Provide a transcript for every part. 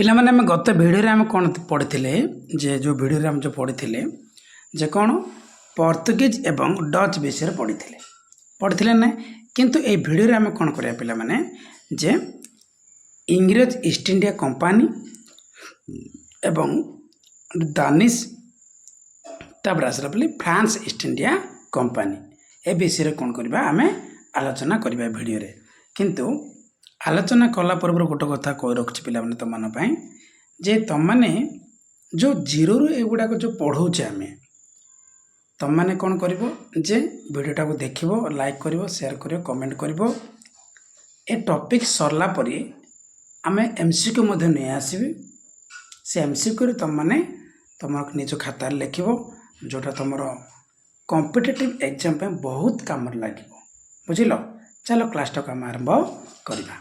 पिला माने आम गत भिडियो आम कौन पढ़ी जे जो भिडियो आम जो पढ़ी जे कौन पोर्तुगीज एवं डच विषय पढ़ी ना किंतु ए भिडियो आम कौन करा पिला माने जे इंग्रेज ईस्ट इंडिया कंपनी एवं दानिश तापर आसला फ्रांस ईस्ट इंडिया कंपनी ए विषय कौन करबा आमे आलोचना करबा भिडियो रे किंतु आलोचना कला पूर्व गोटे कथा कही रखी पिला तुम मान जे तुम मैंने जो जीरो रु एगुड़ाक जो पढ़ाऊे आम तुम मैंने कौन कर जे भिडटा को देख लाइक कर शेयर कर कमेंट कर ए टॉपिक सरला परी आम एमसीक्यू नहीं आसबि से एमसीक्यू तुम मैंने तुम निज खातार लिख जोटा तुम कॉम्पिटिटिव एग्जाम पे बहुत काम लगे बुझिल। चलो क्लास टाक आम आरंभ करवा।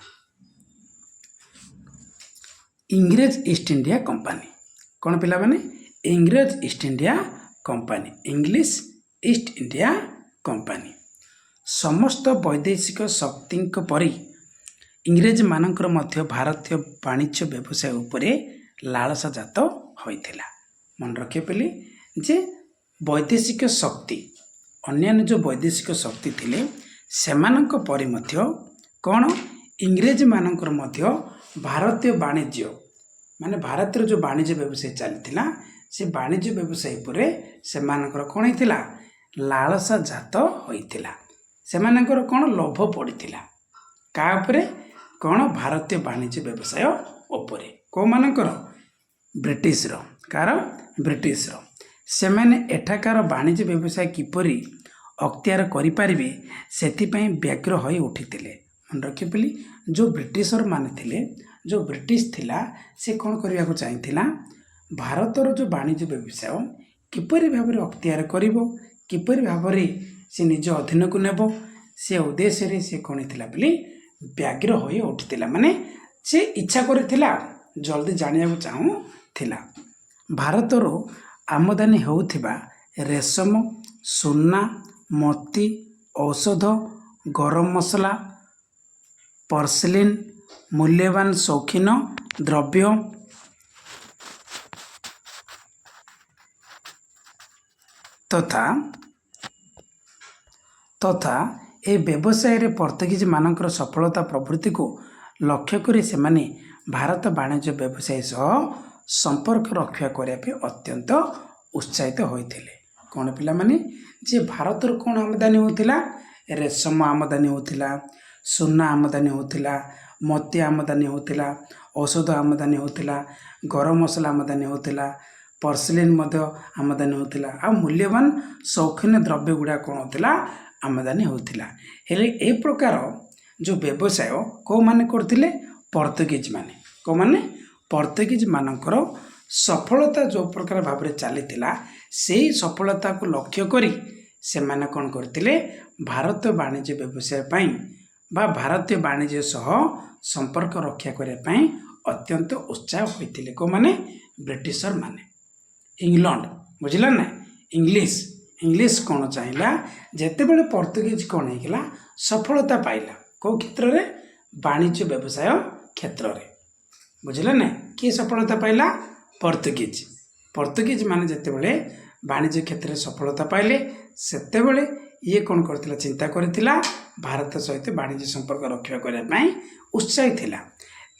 इंग्रेज ईस्ट इंडिया कंपनी कौन पिला माने इंग्रेज East India Company English East India Company समस्त वैदेशिक शक्ति परी इंग्रेज मानकर मध्य भारतीय वाणिज्य व्यवसाय उपरे लालसा जात होइथिला। मन रखे पिली जे वैदेशिक शक्ति अन्य जो वैदेशिक शक्ति थिले सेमानक परि मध्य कौन इंग्रेज मानकर मध्य भारतीय वाणिज्य माने भारत जो वाणिज्य व्यवसाय चलता से वाणिज्य व्यवसाय पर से कौन होता लालसा जात होता से कौन लोभ पड़ा क्या उपरे कौन भारतीय वाणिज्य व्यवसाय उपरे कौ मानकर ब्रिटिश कार ब्रिटिश से मैंने एठाकार वाणिज्य व्यवसाय किपरि अख्तियार करें से व्यग्र हो उठिते। मन रखी पिली जो ब्रिटिशर माने थिले जो ब्रिटिश थिला से कौन करने को चाहिए भारतर जो वाणिज्य व्यवसाय किपरि भाव में अख्तियार करिवो किपरि भाव में से निज अधीन को नेब से उद्देश्य से कौन थिला बोली व्यग्र हो उठिला माने से इच्छा करिथिला जल्दी जानिया चाहू थिला। भारतर आमदानी होउथिबा रेशम सुना मोती औषध गरम मसला पर्सलिन मूल्यवान शौखीन द्रव्य तथा ए व्यवसाय रे पोर्तुगीज मानकर सफलता प्रवृत्ति को लक्ष्य करी से माने भारत वाणिज्य व्यवसाय सह संपर्क रक्षा करने अत्यंत उत्साहित होते। कौन पिला माने जे भारत कौन आमदानी होतिला रेशम आमदानी होतिला सुना आमदानी होतिला मोती आमदानी होतिला औषध आमदानी होतिला गरम मसला आमदानी होतिला पर्सलिन आमदानी होतिला आ मूल्यवान शौखीन द्रव्य गुड़ा कौन होतिला आमदानी होतिला। हेले ए प्रकार जो व्यवसाय को माने करथिले पोर्तुगीज माने को माने पोर्तुगीज मानकर सफलता जो प्रकार भाव में चलीथिला सेही सफलता को लक्ष्य करी से माने कौन करथिले भारत वाणिज्य व्यवसाय पाई बा भारतीय वाणिज्य सह संपर्क रक्षा करने अत्यंत उत्साह होते को माने ब्रिटिशर माने इंग्लैंड बुझिला ना इंग्लिश इंग्लिश कौन चाहिए जिते बड़े पोर्तुगीज कौन होगा सफलता पाइला कौ क्षेत्र में वाणिज्य व्यवसाय क्षेत्र में बुझिला ना किए सफलता पाइला पोर्तुगीज पोर्तुगीज माने जिते बड़े वाणिज्य क्षेत्र में सफलता पाइले सेते बड़े ये कौन करथिला चिंता करथिला भारत सहित वाणिज्य संपर्क रक्षा करने उत्साही थिला।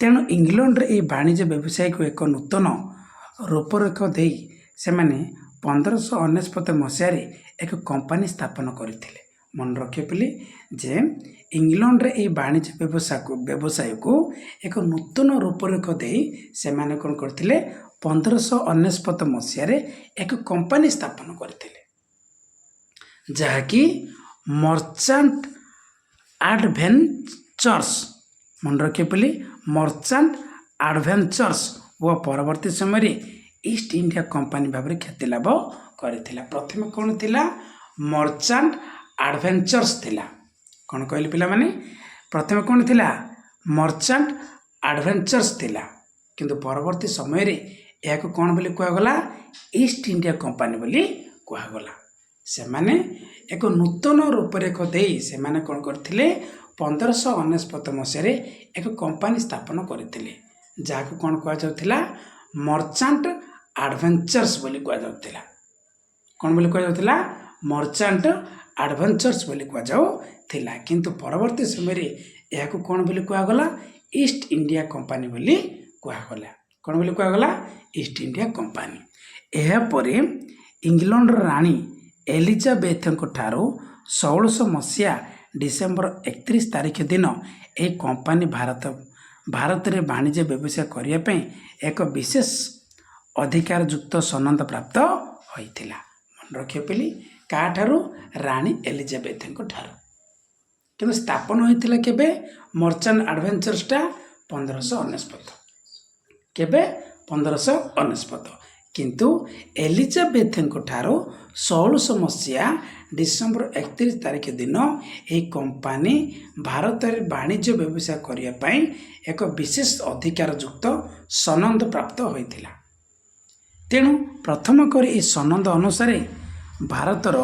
तेणु इंग्लैंड रे ये वाणिज्य व्यवसाय को एक नूतन रूपरेख दे से माने 1599 मसीह एक कंपनी स्थापन करथिले। मन रखे पिले जे इंग्लैंड रे ये वाणिज्य व्यवसाय को एक नूतन रूपरेख दे से माने कौन करथिले 1599 मसीह एक कंपनी स्थापन करथिले जहाँकि मर्चेंट एडवेंचर्स मन रखे पिले मर्चेंट एडवेंचर्स वो परवर्ती समय ईस्ट इंडिया कंपनी भाव में ख्याति लाभ करथिला। प्रथम कौन थिला मर्चेंट एडवेंचर्स थिला कौन कहले पिला माने प्रथम कौन थिला मर्चेंट एडवेंचर्स थिला किंतु परवर्ती समय रे या कौन बोली कहगला ईस्ट इंडिया कंपनी बोली कहगला। से माने एक नूतन रूपरेख दे से माने कौन करथिले 1599 मसीह एक कंपनी स्थापन करथिले ଯାହାକୁ କ'ଣ କୁହାଯାଉଥିଲା ମର୍ଚାଣ୍ଟ ଆଡଭେଞ୍ଚର୍ସ ବୋଲି କୁହାଯାଉଥିଲା। କ'ଣ ବୋଲି କୁହାଯାଉଥିଲା ମର୍ଚାଣ୍ଟ ଆଡଭେଞ୍ଚର୍ସ ବୋଲି କୁହାଯାଉଥିଲା। କିନ୍ତୁ ପରବର୍ତ୍ତୀ ସମୟରେ ଏହାକୁ କ'ଣ ବୋଲି କୁହାଗଲା ଇଷ୍ଟ ଇଣ୍ଡିଆ କମ୍ପାନୀ ବୋଲି କୁହାଗଲା। କ'ଣ ବୋଲି କୁହାଗଲା ଇଷ୍ଟ ଇଣ୍ଡିଆ କମ୍ପାନୀ। ଏହାପରେ ଇଂଲଣ୍ଡର ରାଣୀ ଏଲିଜାବେଥଙ୍କ ଠାରୁ 1600 ମସିହା ଡିସେମ୍ବର 31 ତାରିଖ ଦିନ ଏହି କମ୍ପାନୀ ଭାରତରେ ବାଣିଜ୍ୟ ବ୍ୟବସାୟ କରିବା ପାଇଁ ଏକ ବିଶେଷ ଅଧିକାରଯୁକ୍ତ ସନଦ ପ୍ରାପ୍ତ ହୋଇଥିଲା। ମନେ ରଖିବା ପିଲି କାହାଠାରୁ ରାଣୀ ଏଲିଜାବେଥଙ୍କ ଠାରୁ। କିନ୍ତୁ ସ୍ଥାପନ ହୋଇଥିଲା କେବେ ମର୍ଚାଣ୍ଟ ଆଡଭେଞ୍ଚର୍ସଟା 1599। କେବେ 1599। କିନ୍ତୁ ଏଲିଜାବେଥଙ୍କ ଠାରୁ 1600 ମସିହା ଡିସେମ୍ବର 31 ତାରିଖ ଦିନ ଏହି କମ୍ପାନୀ ଭାରତରେ ବାଣିଜ୍ୟ ବ୍ୟବସାୟ କରିବା ପାଇଁ ଏକ ବିଶେଷ ଅଧିକାରଯୁକ୍ତ ସନଦ ପ୍ରାପ୍ତ ହୋଇଥିଲା। ତେଣୁ ପ୍ରଥମ କରି ଏହି ସନଦ ଅନୁସାରେ ଭାରତର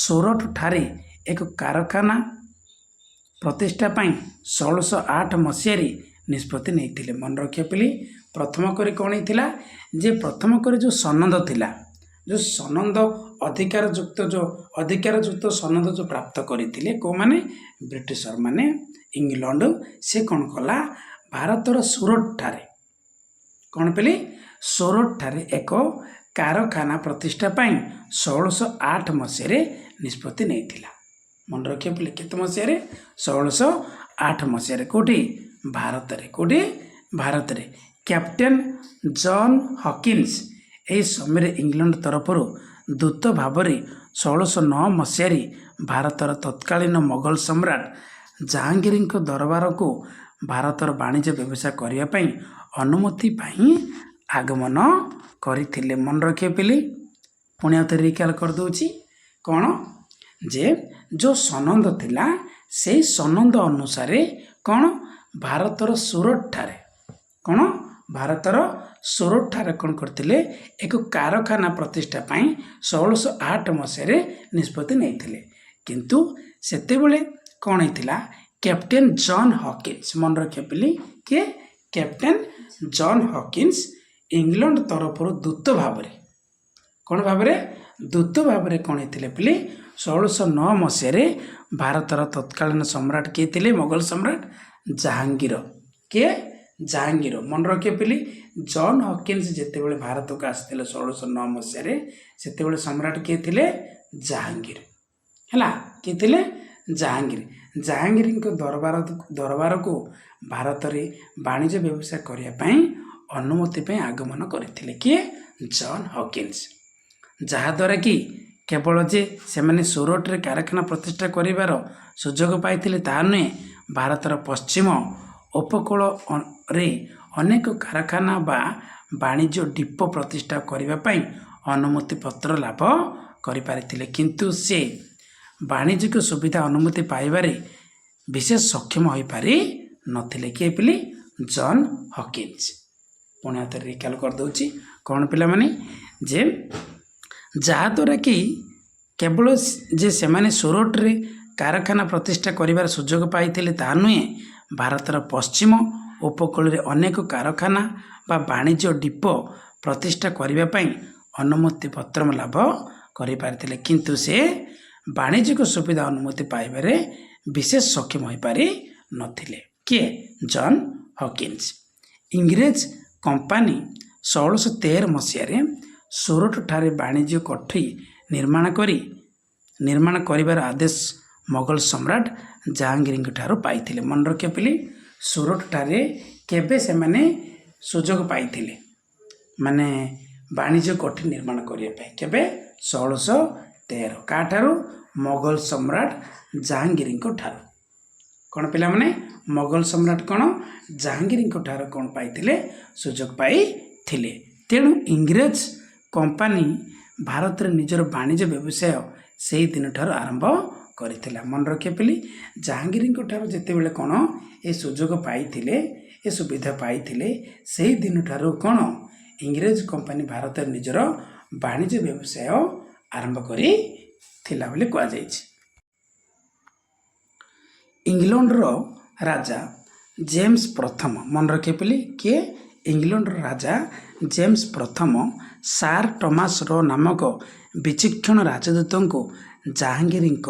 ସୁରଟ ଠାରେ ଏକ କାରଖାନା ପ୍ରତିଷ୍ଠା ପାଇଁ 1608 ମସିହାରେ ନିଷ୍ପତ୍ତି ନେଇଥିଲେ। ମନେ ରଖିବା ପିଲି ପ୍ରଥମ କରି କ'ଣ ହେଇଥିଲା ଯେ ପ୍ରଥମ କରି ଯେଉଁ ସନଦ ଥିଲା, ଯେଉଁ ସନଦ ଅଧିକାରଯୁକ୍ତ ସନଦ ଯେଉଁ ପ୍ରାପ୍ତ କରିଥିଲେ କେଉଁମାନେ ବ୍ରିଟିଶର ମାନେ ଇଂଲଣ୍ଡ, ସେ କ'ଣ କଲା ଭାରତର ସୁରଟ ଠାରେ କ'ଣ ପିଲି ସୁରଟ ଠାରେ ଏକ କାରଖାନା ପ୍ରତିଷ୍ଠା ପାଇଁ 1608 ମସିହାରେ ନିଷ୍ପତ୍ତି ନେଇଥିଲା। ମନେ ରଖିବା ପିଲି କେତେ ମସିହାରେ 1608 ମସିହାରେ କେଉଁଠି ଭାରତରେ କ୍ୟାପ୍ଟେନ୍ ଜନ୍ ହକିନ୍ସ ଏହି ସମୟରେ ଇଂଲଣ୍ଡ ତରଫରୁ ଦୂତ ଭାବରେ 1609 ମସିହାରେ ଭାରତର ତତ୍କାଳୀନ ମୋଗଲ ସମ୍ରାଟ ଜାହାଙ୍ଗୀରଙ୍କ ଦରବାରକୁ ଭାରତର ବାଣିଜ୍ୟ ବ୍ୟବସାୟ କରିବା ପାଇଁ ଅନୁମତି ପାଇଁ ଆଗମନ କରିଥିଲେ। ମନେ ରଖିବା ପିଲି ପୁଣି ଆଉ ଥରେ ରିକାଲ କରିଦେଉଛି କ'ଣ ଯେ ଯେଉଁ ସନଦ ଥିଲା ସେଇ ସନଦ ଅନୁସାରେ କ'ଣ ଭାରତର ସୁରଟ ଠାରେ କ'ଣ କରିଥିଲେ ଏକ କାରଖାନା ପ୍ରତିଷ୍ଠା ପାଇଁ 1608 ମସିହାରେ ନିଷ୍ପତ୍ତି ନେଇଥିଲେ। କିନ୍ତୁ ସେତେବେଳେ କ'ଣ ହେଇଥିଲା କ୍ୟାପ୍ଟେନ୍ ଜନ୍ ହକିନ୍ସ, ମନେ ରଖିବା ପିଲି କିଏ କ୍ୟାପ୍ଟେନ୍ ଜନ୍ ହକିନ୍ସ ଇଂଲଣ୍ଡ ତରଫରୁ ଦୂତ ଭାବରେ କ'ଣ ହେଇଥିଲେ ପିଲି 1609 ମସିହାରେ ଭାରତର ତତ୍କାଳୀନ ସମ୍ରାଟ କିଏ ଥିଲେ ମୋଗଲ ସମ୍ରାଟ ଜାହାଙ୍ଗୀର। ମନେ ରଖିବା ପିଲି ଜନ୍ ହକିନ୍ସ ଯେତେବେଳେ ଭାରତକୁ ଆସିଥିଲେ 1609 ମସିହାରେ ସେତେବେଳେ ସମ୍ରାଟ କିଏ ଥିଲେ ଜାହାଙ୍ଗୀର। ହେଲା, କିଏ ଥିଲେ ଜାହାଙ୍ଗୀରଙ୍କ ଦରବାରକୁ ଭାରତରେ ବାଣିଜ୍ୟ ବ୍ୟବସାୟ କରିବା ପାଇଁ ଅନୁମତି ପାଇଁ ଆଗମନ କରିଥିଲେ କିଏ ଜନ୍ ହକିନ୍ସ। ଯାହାଦ୍ୱାରା କି କେବଳ ଯେ ସେମାନେ ସୁରଟରେ କାରଖାନା ପ୍ରତିଷ୍ଠା କରିବାର ସୁଯୋଗ ପାଇଥିଲେ ତାହା ନୁହେଁ, ଭାରତର ପଶ୍ଚିମ ଉପକୂଳରେ ଅନେକ କାରଖାନା ବା ବାଣିଜ୍ୟ ଡିପୋ ପ୍ରତିଷ୍ଠା କରିବା ପାଇଁ ଅନୁମତି ପତ୍ର ଲାଭ କରିପାରିଥିଲେ। କିନ୍ତୁ ସେ ବାଣିଜ୍ୟିକ ସୁବିଧା ଅନୁମତି ପାଇବାରେ ବିଶେଷ ସକ୍ଷମ ହୋଇପାରି ନଥିଲେ। କିଏ ପିଲି ଜନ୍ ହକିନ୍ସ। ପୁଣି ହାତରେ ରିକାଲ କରିଦେଉଛି କ'ଣ ପିଲାମାନେ ଯେ ଯାହାଦ୍ୱାରା କି କେବଳ ଯେ ସେମାନେ ସୁରଟରେ କାରଖାନା ପ୍ରତିଷ୍ଠା କରିବାର ସୁଯୋଗ ପାଇଥିଲେ ତାହା ନୁହେଁ, ଭାରତର ପଶ୍ଚିମ ଉପକୂଳରେ ଅନେକ କାରଖାନା ବା ବାଣିଜ୍ୟ ଡିପୋ ପ୍ରତିଷ୍ଠା କରିବା ପାଇଁ ଅନୁମତି ପତ୍ର ଲାଭ କରିପାରିଥିଲେ। କିନ୍ତୁ ସେ ବାଣିଜ୍ୟିକ ସୁବିଧା ଅନୁମତି ପାଇବାରେ ବିଶେଷ ସକ୍ଷମ ହୋଇପାରି ନଥିଲେ। କିଏ ଜନ୍ ହକିନ୍ସ। ଇଂରେଜ କମ୍ପାନୀ 1613 ମସିହାରେ ସୁରଟ ଠାରେ ବାଣିଜ୍ୟ କୋଠି ନିର୍ମାଣ କରିବାର ଆଦେଶ ମୋଗଲ ସମ୍ରାଟ ଜାହାଙ୍ଗୀରଙ୍କ ଠାରୁ ପାଇଥିଲେ। ମନେ ରଖିବା ପିଲି ସୁରଟ ଠାରେ କେବେ ସେମାନେ ସୁଯୋଗ ପାଇଥିଲେ ମାନେ ବାଣିଜ୍ୟ କୋଠି ନିର୍ମାଣ କରିବା ପାଇଁ? କେବେ 1613। କାହାଠାରୁ? ମୋଗଲ ସମ୍ରାଟ ଜାହାଙ୍ଗୀରଙ୍କ ଠାରୁ। କ'ଣ ପିଲାମାନେ ମୋଗଲ ସମ୍ରାଟ କ'ଣ ଜାହାଙ୍ଗୀରଙ୍କ ଠାରୁ କ'ଣ ପାଇଥିଲେ? ସୁଯୋଗ ପାଇଥିଲେ। ତେଣୁ ଇଂରେଜ କମ୍ପାନୀ ଭାରତରେ ନିଜର ବାଣିଜ୍ୟ ବ୍ୟବସାୟ ସେହି ଦିନଠାରୁ ଆରମ୍ଭ କରିଥିଲା। ମନେ ରଖିବା ପିଲି ଜାହାଙ୍ଗୀରଙ୍କ ଠାରୁ ଯେତେବେଳେ କ'ଣ ଏ ସୁଯୋଗ ପାଇଥିଲେ, ଏ ସୁବିଧା ପାଇଥିଲେ, ସେହି ଦିନଠାରୁ କ'ଣ ଇଂରେଜ କମ୍ପାନୀ ଭାରତରେ ନିଜର ବାଣିଜ୍ୟ ବ୍ୟବସାୟ ଆରମ୍ଭ କରିଥିଲା ବୋଲି କୁହାଯାଇଛି। ଇଂଲଣ୍ଡର ରାଜା ଜେମ୍ସ ପ୍ରଥମ, ମନେ ରଖିବା ପିଲି କିଏ? ଇଂଲଣ୍ଡର ରାଜା ଜେମ୍ସ ପ୍ରଥମ ସାର୍ ଟମାସ ର ନାମକ ବିଚକ୍ଷଣ ରାଜଦୂତଙ୍କୁ ଜାହାଙ୍ଗୀରଙ୍କ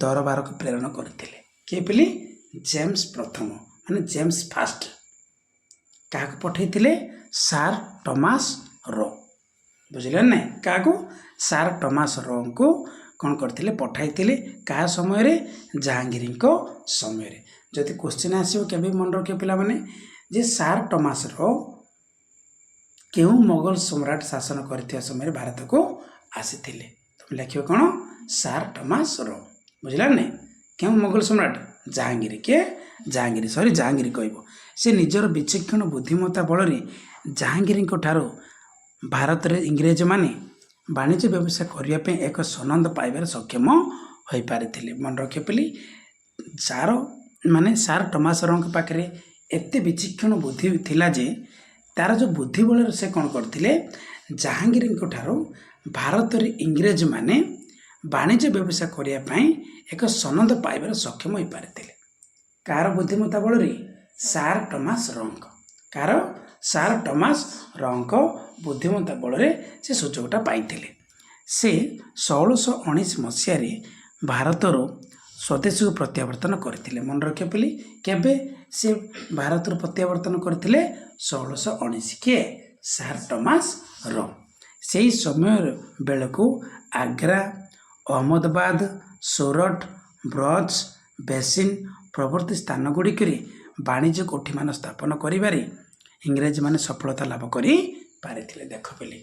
ଦରବାରକୁ ପ୍ରେରଣ କରିଥିଲେ। କିଏ ପିଲି? ଜେମ୍ସ ପ୍ରଥମ ମାନେ ଜେମ୍ସ ଫାଷ୍ଟ। କାହାକୁ ପଠାଇଥିଲେ? ସାର୍ ଟମାସ ର। ବୁଝିଲେ ନାହିଁ? କାହାକୁ? ସାର୍ ଟମାସ ରଙ୍କୁ କ'ଣ କରିଥିଲେ? ପଠାଇଥିଲେ। କାହା ସମୟରେ? ଜାହାଙ୍ଗୀରଙ୍କ ସମୟରେ। ଯଦି କ୍ୱେଶ୍ଚିନ୍ ଆସିବ କେବେ ମନେ ରଖିବ ପିଲାମାନେ ଯେ ସାର୍ ଟମାସ ର କେଉଁ ମୋଗଲ ସମ୍ରାଟ ଶାସନ କରିଥିବା ସମୟରେ ଭାରତକୁ ଆସିଥିଲେ? ତୁମେ ଲେଖିବ କ'ଣ? ସାର୍ ଟମାସ ର। ବୁଝିଲା ନାହିଁ? କେଉଁ ମୋଗଲ ସମ୍ରାଟ? ଜାହାଙ୍ଗୀର। କିଏ? ଜାହାଙ୍ଗୀର କହିବ। ସେ ନିଜର ବିଚକ୍ଷଣ ବୁଦ୍ଧିମତ୍ତା ବଳରେ ଜାହାଙ୍ଗୀରଙ୍କ ଠାରୁ ଭାରତରେ ଇଂରେଜମାନେ ବାଣିଜ୍ୟ ବ୍ୟବସାୟ କରିବା ପାଇଁ ଏକ ସନନ୍ଦ ପାଇବାରେ ସକ୍ଷମ ହୋଇପାରିଥିଲେ। ମନେ ରଖିବ ପିଲି ସାର୍ ଟମାସ ରଙ୍କ ପାଖରେ ଏତେ ବିଚକ୍ଷଣ ବୁଦ୍ଧି ଥିଲା ଯେ ତାର ଯେଉଁ ବୁଦ୍ଧି ବଳରେ ସେ କ'ଣ କରିଥିଲେ? ଜାହାଙ୍ଗୀରଙ୍କ ଠାରୁ ଭାରତରେ ଇଂରେଜମାନେ ବାଣିଜ୍ୟ ବ୍ୟବସାୟ କରିବା ପାଇଁ ଏକ ସନନ୍ଦ ପାଇବାରେ ସକ୍ଷମ ହୋଇପାରିଥିଲେ। କାହାର ବୁଦ୍ଧିମତ୍ତା ବଳରେ? ସାର୍ ଟମାସ ରଙ୍କ। କାହାର? ସାର୍ ଟମାସ ରଙ୍କ ବୁଦ୍ଧିମତ୍ତା ବଳରେ ସେ ସୁଯୋଗଟା ପାଇଥିଲେ। ସେ 1619 ମସିହାରେ ଭାରତରୁ ସ୍ୱଦେଶକୁ ପ୍ରତ୍ୟାବର୍ତ୍ତନ କରିଥିଲେ। ମନେ ରଖିବ ପିଲି କେବେ ସେ ଭାରତରୁ ପ୍ରତ୍ୟାବର୍ତ୍ତନ କରିଥିଲେ? 1619। କିଏ? ସାର୍ ଟମାସ ର। ସେହି ସମୟ ବେଳକୁ ଆଗ୍ରା, ଅହମ୍ମଦାବାଦ, ସୁରଟ, ବ୍ରଜ, ବେସିନ ପ୍ରଭୃତି ସ୍ଥାନ ଗୁଡ଼ିକରେ ବାଣିଜ୍ୟ କୋଠିମାନ ସ୍ଥାପନ କରିବାରେ ଇଂରେଜମାନେ ସଫଳତା ଲାଭ କରିପାରିଥିଲେ। ଦେଖ ପିଲି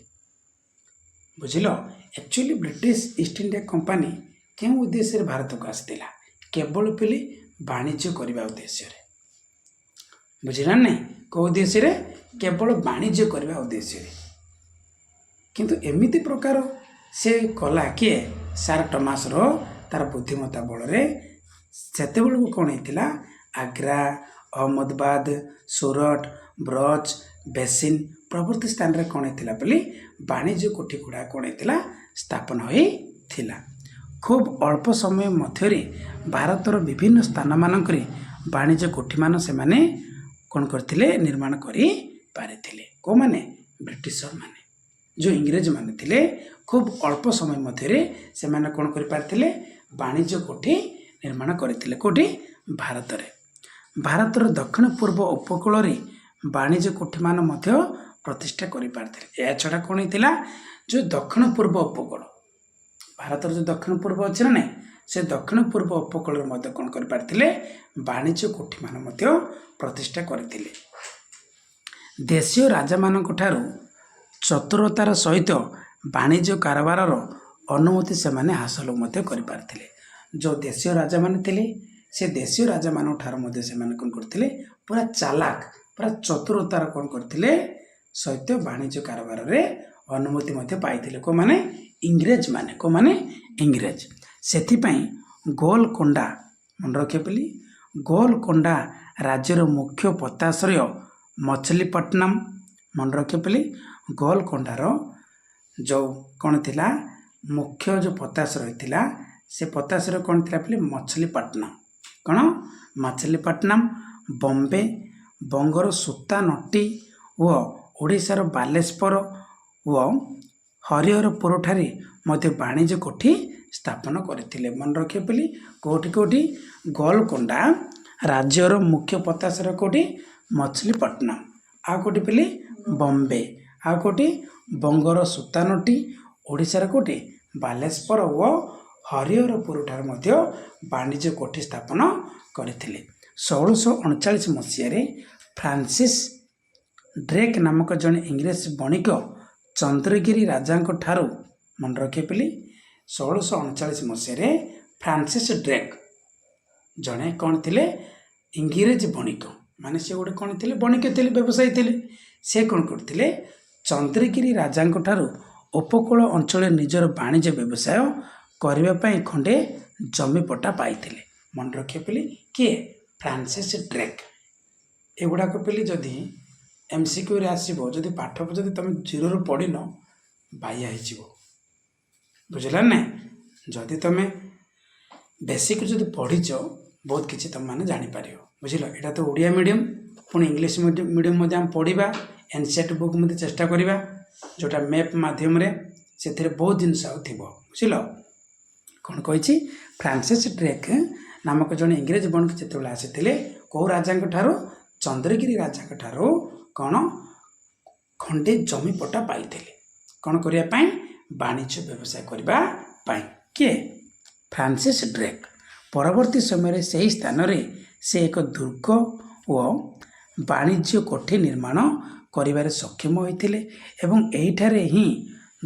ବୁଝିଲ? Actually British East India company କେଉଁ ଉଦ୍ଦେଶ୍ୟରେ ଭାରତକୁ ଆସିଥିଲା? କେବଳ ପିଲି ବାଣିଜ୍ୟ କରିବା ଉଦ୍ଦେଶ୍ୟରେ। ବୁଝିଲା ନାହିଁ? କେଉଁ ଉଦ୍ଦେଶ୍ୟରେ? କେବଳ ବାଣିଜ୍ୟ କରିବା ଉଦ୍ଦେଶ୍ୟରେ। କିନ୍ତୁ ଏମିତି ପ୍ରକାର ସେ କଲା କିଏ? ସାର୍ ଟମାସ ର ତାର ବୁଦ୍ଧିମତ୍ତା ବଳରେ ସେତେବେଳକୁ କ'ଣ ହେଇଥିଲା? ଆଗ୍ରା, ଅହମ୍ମଦାବାଦ, ସୁରଟ, ବ୍ରଜ, ବେସିନ ପ୍ରଭୃତି ସ୍ଥାନରେ କ'ଣ ହେଇଥିଲା ବୋଲି ବାଣିଜ୍ୟ କୋଠି ଗୁଡ଼ା କ'ଣ ହେଇଥିଲା? ସ୍ଥାପନ ହୋଇଥିଲା। ଖୁବ୍ ଅଳ୍ପ ସମୟ ମଧ୍ୟରେ ଭାରତର ବିଭିନ୍ନ ସ୍ଥାନମାନଙ୍କରେ ବାଣିଜ୍ୟ କୋଠିମାନ ସେମାନେ କ'ଣ କରିଥିଲେ? ନିର୍ମାଣ କରିପାରିଥିଲେ। କେଉଁମାନେ? ବ୍ରିଟିଶର ମାନେ। ଯେଉଁ ଇଂରେଜମାନେ ଥିଲେ ଖୁବ୍ ଅଳ୍ପ ସମୟ ମଧ୍ୟରେ ସେମାନେ କ'ଣ କରିପାରିଥିଲେ? ବାଣିଜ୍ୟ କୋଠି ନିର୍ମାଣ କରିଥିଲେ। କେଉଁଠି? ଭାରତରେ। ଭାରତର ଦକ୍ଷିଣ ପୂର୍ବ ଉପକୂଳରେ ବାଣିଜ୍ୟ କୋଠିମାନ ମଧ୍ୟ ପ୍ରତିଷ୍ଠା କରିପାରିଥିଲେ। ଏହା ଛଡ଼ା କ'ଣ ହେଇଥିଲା? ଯେଉଁ ଦକ୍ଷିଣ ପୂର୍ବ ଉପକୂଳ, ଭାରତର ଯେଉଁ ଦକ୍ଷିଣ ପୂର୍ବ ଅଛି ନା ନାହିଁ, ସେ ଦକ୍ଷିଣ ପୂର୍ବ ଉପକୂଳରେ ମଧ୍ୟ କ'ଣ କରିପାରିଥିଲେ? ବାଣିଜ୍ୟ କୋଠିମାନ ମଧ୍ୟ ପ୍ରତିଷ୍ଠା କରିଥିଲେ। ଦେଶୀୟ ରାଜାମାନଙ୍କ ଠାରୁ ଚତୁରତାର ସହିତ ବାଣିଜ୍ୟ କାରବାରର ଅନୁମତି ସେମାନେ ହାସଲ ମଧ୍ୟ କରିପାରିଥିଲେ। ଯେଉଁ ଦେଶୀୟ ରାଜାମାନେ ଥିଲେ ସେ ଦେଶୀୟ ରାଜାମାନଙ୍କ ଠାରୁ ମଧ୍ୟ ସେମାନେ କ'ଣ କରିଥିଲେ? ପୁରା ଚାଲାକ, ପୁରା ଚତୁରତାର କ'ଣ କରିଥିଲେ? ସହିତ ବାଣିଜ୍ୟ କାରବାରରେ ଅନୁମତି ମଧ୍ୟ ପାଇଥିଲେ। କେଉଁମାନେ? ଇଂରେଜମାନେ। କେଉଁମାନେ? ଇଂରେଜ। ସେଥିପାଇଁ ଗୋଲକୋଣ୍ଡା, ମନେ ରଖିବ ବୋଲି, ଗୋଲକୋଣ୍ଡା ରାଜ୍ୟର ମୁଖ୍ୟ ପୋତାଶ୍ରୟ ମଛଲିପଟ୍ଟନମ। ମନେ ରଖିବ ବୋଲି ଗୋଲକୋଣ୍ଡାର ଯେଉଁ କ'ଣ ଥିଲା? ମୁଖ୍ୟ ଯେଉଁ ପୋତାଶ୍ରୟ ଥିଲା ସେ ପୋତାଶ୍ରୟ କ'ଣ ଥିଲା ବୋଲି? ମଛଲିପଟ୍ଟନମ। କ'ଣ? ମଛଲିପଟ୍ଟନମ। ବମ୍ବେ, ବଙ୍ଗର ସୂତାନଟି ଓ ଓଡ଼ିଶାର ବାଲେଶ୍ୱର ଓ ହରିହରପୁରଠାରେ ମଧ୍ୟ ବାଣିଜ୍ୟ କୋଠି ସ୍ଥାପନ କରିଥିଲେ। ମନେ ରଖିବ ବୋଲି କେଉଁଠି? ଗୋଲକୋଣ୍ଡା ରାଜ୍ୟର ମୁଖ୍ୟ ପୋତାଶ୍ରୟ କେଉଁଠି? ମଛଲିପଟ୍ଟନମ। ଆଉ କେଉଁଠି ପିଲି? ବମ୍ବେ। ଆଉ କେଉଁଠି? ବଙ୍ଗର ସୂତାନଟି, ଓଡ଼ିଶାର କେଉଁଠି? ବାଲେଶ୍ୱର ଓ ହରିହରପୁରଠାରେ ମଧ୍ୟ ବାଣିଜ୍ୟ କୋଠି ସ୍ଥାପନ କରିଥିଲେ। 1639 ମସିହାରେ ଫ୍ରାନ୍ସିସ୍ ଡ୍ରେକ୍ ନାମକ ଜଣେ ଇଂରେଜ ବଣିକ ଚନ୍ଦ୍ରଗିରି ରାଜାଙ୍କ ଠାରୁ, ମନେ ରଖିବ ପିଲି 1639 ମସିହାରେ ଫ୍ରାନ୍ସିସ୍ ଡ୍ରେକ୍ ଜଣେ କ'ଣ ଥିଲେ? ଇଂରେଜ ବଣିକ। ମାନେ ସେ ଗୋଟେ କ'ଣ ଥିଲେ? ବଣିକ ଥିଲେ, ବ୍ୟବସାୟୀ ଥିଲେ। ସେ କ'ଣ କରିଥିଲେ? ଚନ୍ଦ୍ରଗିରି ରାଜାଙ୍କ ଠାରୁ ଉପକୂଳ ଅଞ୍ଚଳରେ ନିଜର ବାଣିଜ୍ୟ ବ୍ୟବସାୟ କରିବା ପାଇଁ ଖଣ୍ଡେ ଜମିପଟା ପାଇଥିଲେ। ମନେ ରଖିବ ପିଲି କିଏ? Francis Drake. ଏଗୁଡ଼ାକ ପିଲି ଯଦି MCQରେ ଆସିବ, ଯଦି ପାଠ ଯଦି ତୁମେ ଜିରୋରୁ ପଢ଼ିନ ବାଇଆ ହେଇଯିବ। ବୁଝିଲା ନାହିଁ? ଯଦି ତୁମେ ବେସିକ୍ ଯଦି ପଢ଼ିଛ ବହୁତ କିଛି ତୁମମାନେ ଜାଣିପାରିବ। ବୁଝିଲ? ଏଇଟା ତ ଓଡ଼ିଆ ମିଡ଼ିୟମ୍, ପୁଣି ଇଂଲିଶ ମିଡ଼ିୟମ୍ ମଧ୍ୟ ଆମେ ପଢ଼ିବା। एनसीईआरटी बुक मध्य चेष्टा करवा जोटा मैप माध्यम से बहुत जिनस बुझल कौन कही फ्रांसिस ड्रेक नामक जन इंग्रेज बणिक जो आसी कौ राजा चंद्रगिरी राजा कौन खंडे जमी पट्टा पाई कौन करने वाणिज्य व्यवसाय करने किए फ्रांसिस ड्रेक परवर्ती समय से ही स्थान से एक दुर्ग और वाणिज्य कोठी निर्माण करिबारे सक्षम होइथिले एवं एहिठारे ही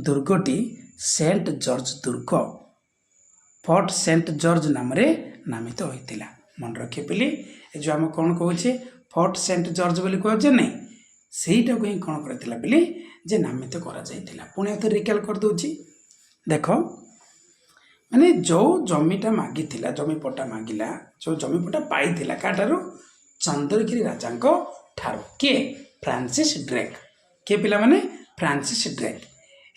दुर्गटी सेंट जॉर्ज दुर्ग फोर्ट सेंट जॉर्ज नाम रे नामित होइथिला मन रखे पिली जो आम कौन कहूचे फोर्ट सेंट जॉर्ज बोली कहूचे नहीं सेटा को ही कौन करथिला पिली जे नामित करा जाइथिला पुणी तो रिकल कर दूची देखो माने जो जमीटा मागिथिला जमी पट्टा मागिला जो जमी पट्टा पाइथिला काठारु चंद्रगिरी राजांको ठारो किए फ्रांसिस ड्रेक किए पिला माने फ्रांसिस ड्रेक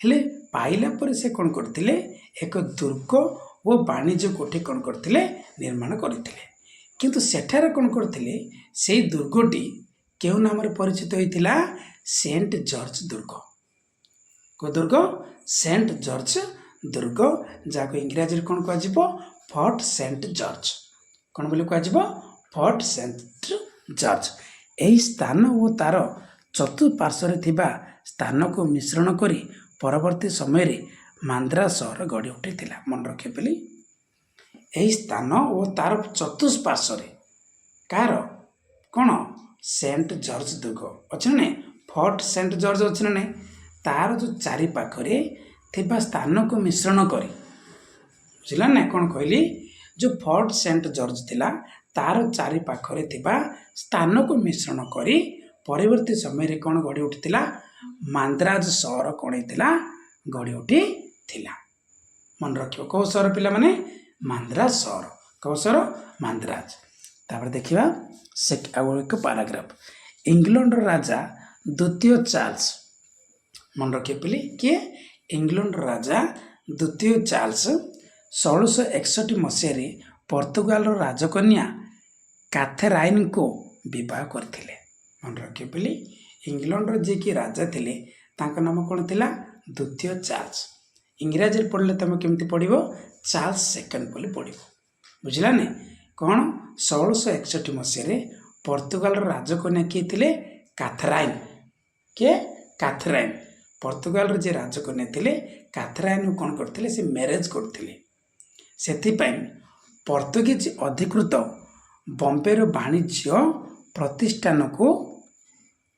हेले पाइला पर से कौन करथिले एक दुर्ग वो वाणिज्य कोठी कौन करथिले निर्माण करथिले किंतु सेठारे कौन करथिले से दुर्गटी केउ नाम रे परिचित होइथिला सेंट जॉर्ज दुर्ग को दुर्ग सेंट जॉर्ज दुर्ग जाको इंग्राजी कौन कह फोर्ट सेंट जॉर्ज कौन बोले कह फोर्ट सेंट जॉर्ज यही स्थान और तार चतुर्पार्श्वर थिबा स्थान को मिश्रण करी परवर्ती समय रे मांद्रा सहर गढ़ी उठी मन रखे पेली यही स्थान और तार चतुष्पार्श्वर कार कौन सेंट जॉर्ज दुर्ग अच्छे ना फोर्ट सेंट जॉर्ज अच्छे ना नहीं तार जो चारि पाखरे थिबा स्थान को मिश्रण करी बुझला ना कौन कहली जो फोर्ट सेंट जॉर्ज थिला तार चारि पाखरे थिबा स्थान को मिश्रण करी परवर्ती समय रे कौन गढ़ी उठिथिला मांद्राज सहर कौन होता गढ़ी उठी थिला मन रखियो कौ सहर पिला माने मांद्राज सहर कौ सहर मांद्राज तापर देखिबा से एक पैराग्राफ इंग्लैंड राजा द्वितीय चार्ल्स मन रखियो पिली किए इंग्लैंड राजा द्वितीय चार्ल्स 1661 मसीह पोर्तुगाल राजकन्या कैथेराइन को विवाह करथिले मन रखियो पिली इंग्लैंड जे कि राजा थिले तांका नाम कौन थिला द्वितीय चार्ल्स इंग्राजी पढ़ले तुम केमती पढ़ो चार्ल्स सेकेंड बोली पढ़ो बुझला ने कौन 1661 मसीह पोर्तुगाल राजकन्या किए थिले कैथेराइन के कैथेराइन पोर्तुगाल जे राजकन्या थिले कैथेराइन कौन करथिले से मैरिज करथिले सेथिपाई पोर्तुगीज अधिकृत बॉम्बे वाणिज्य प्रतिष्ठान को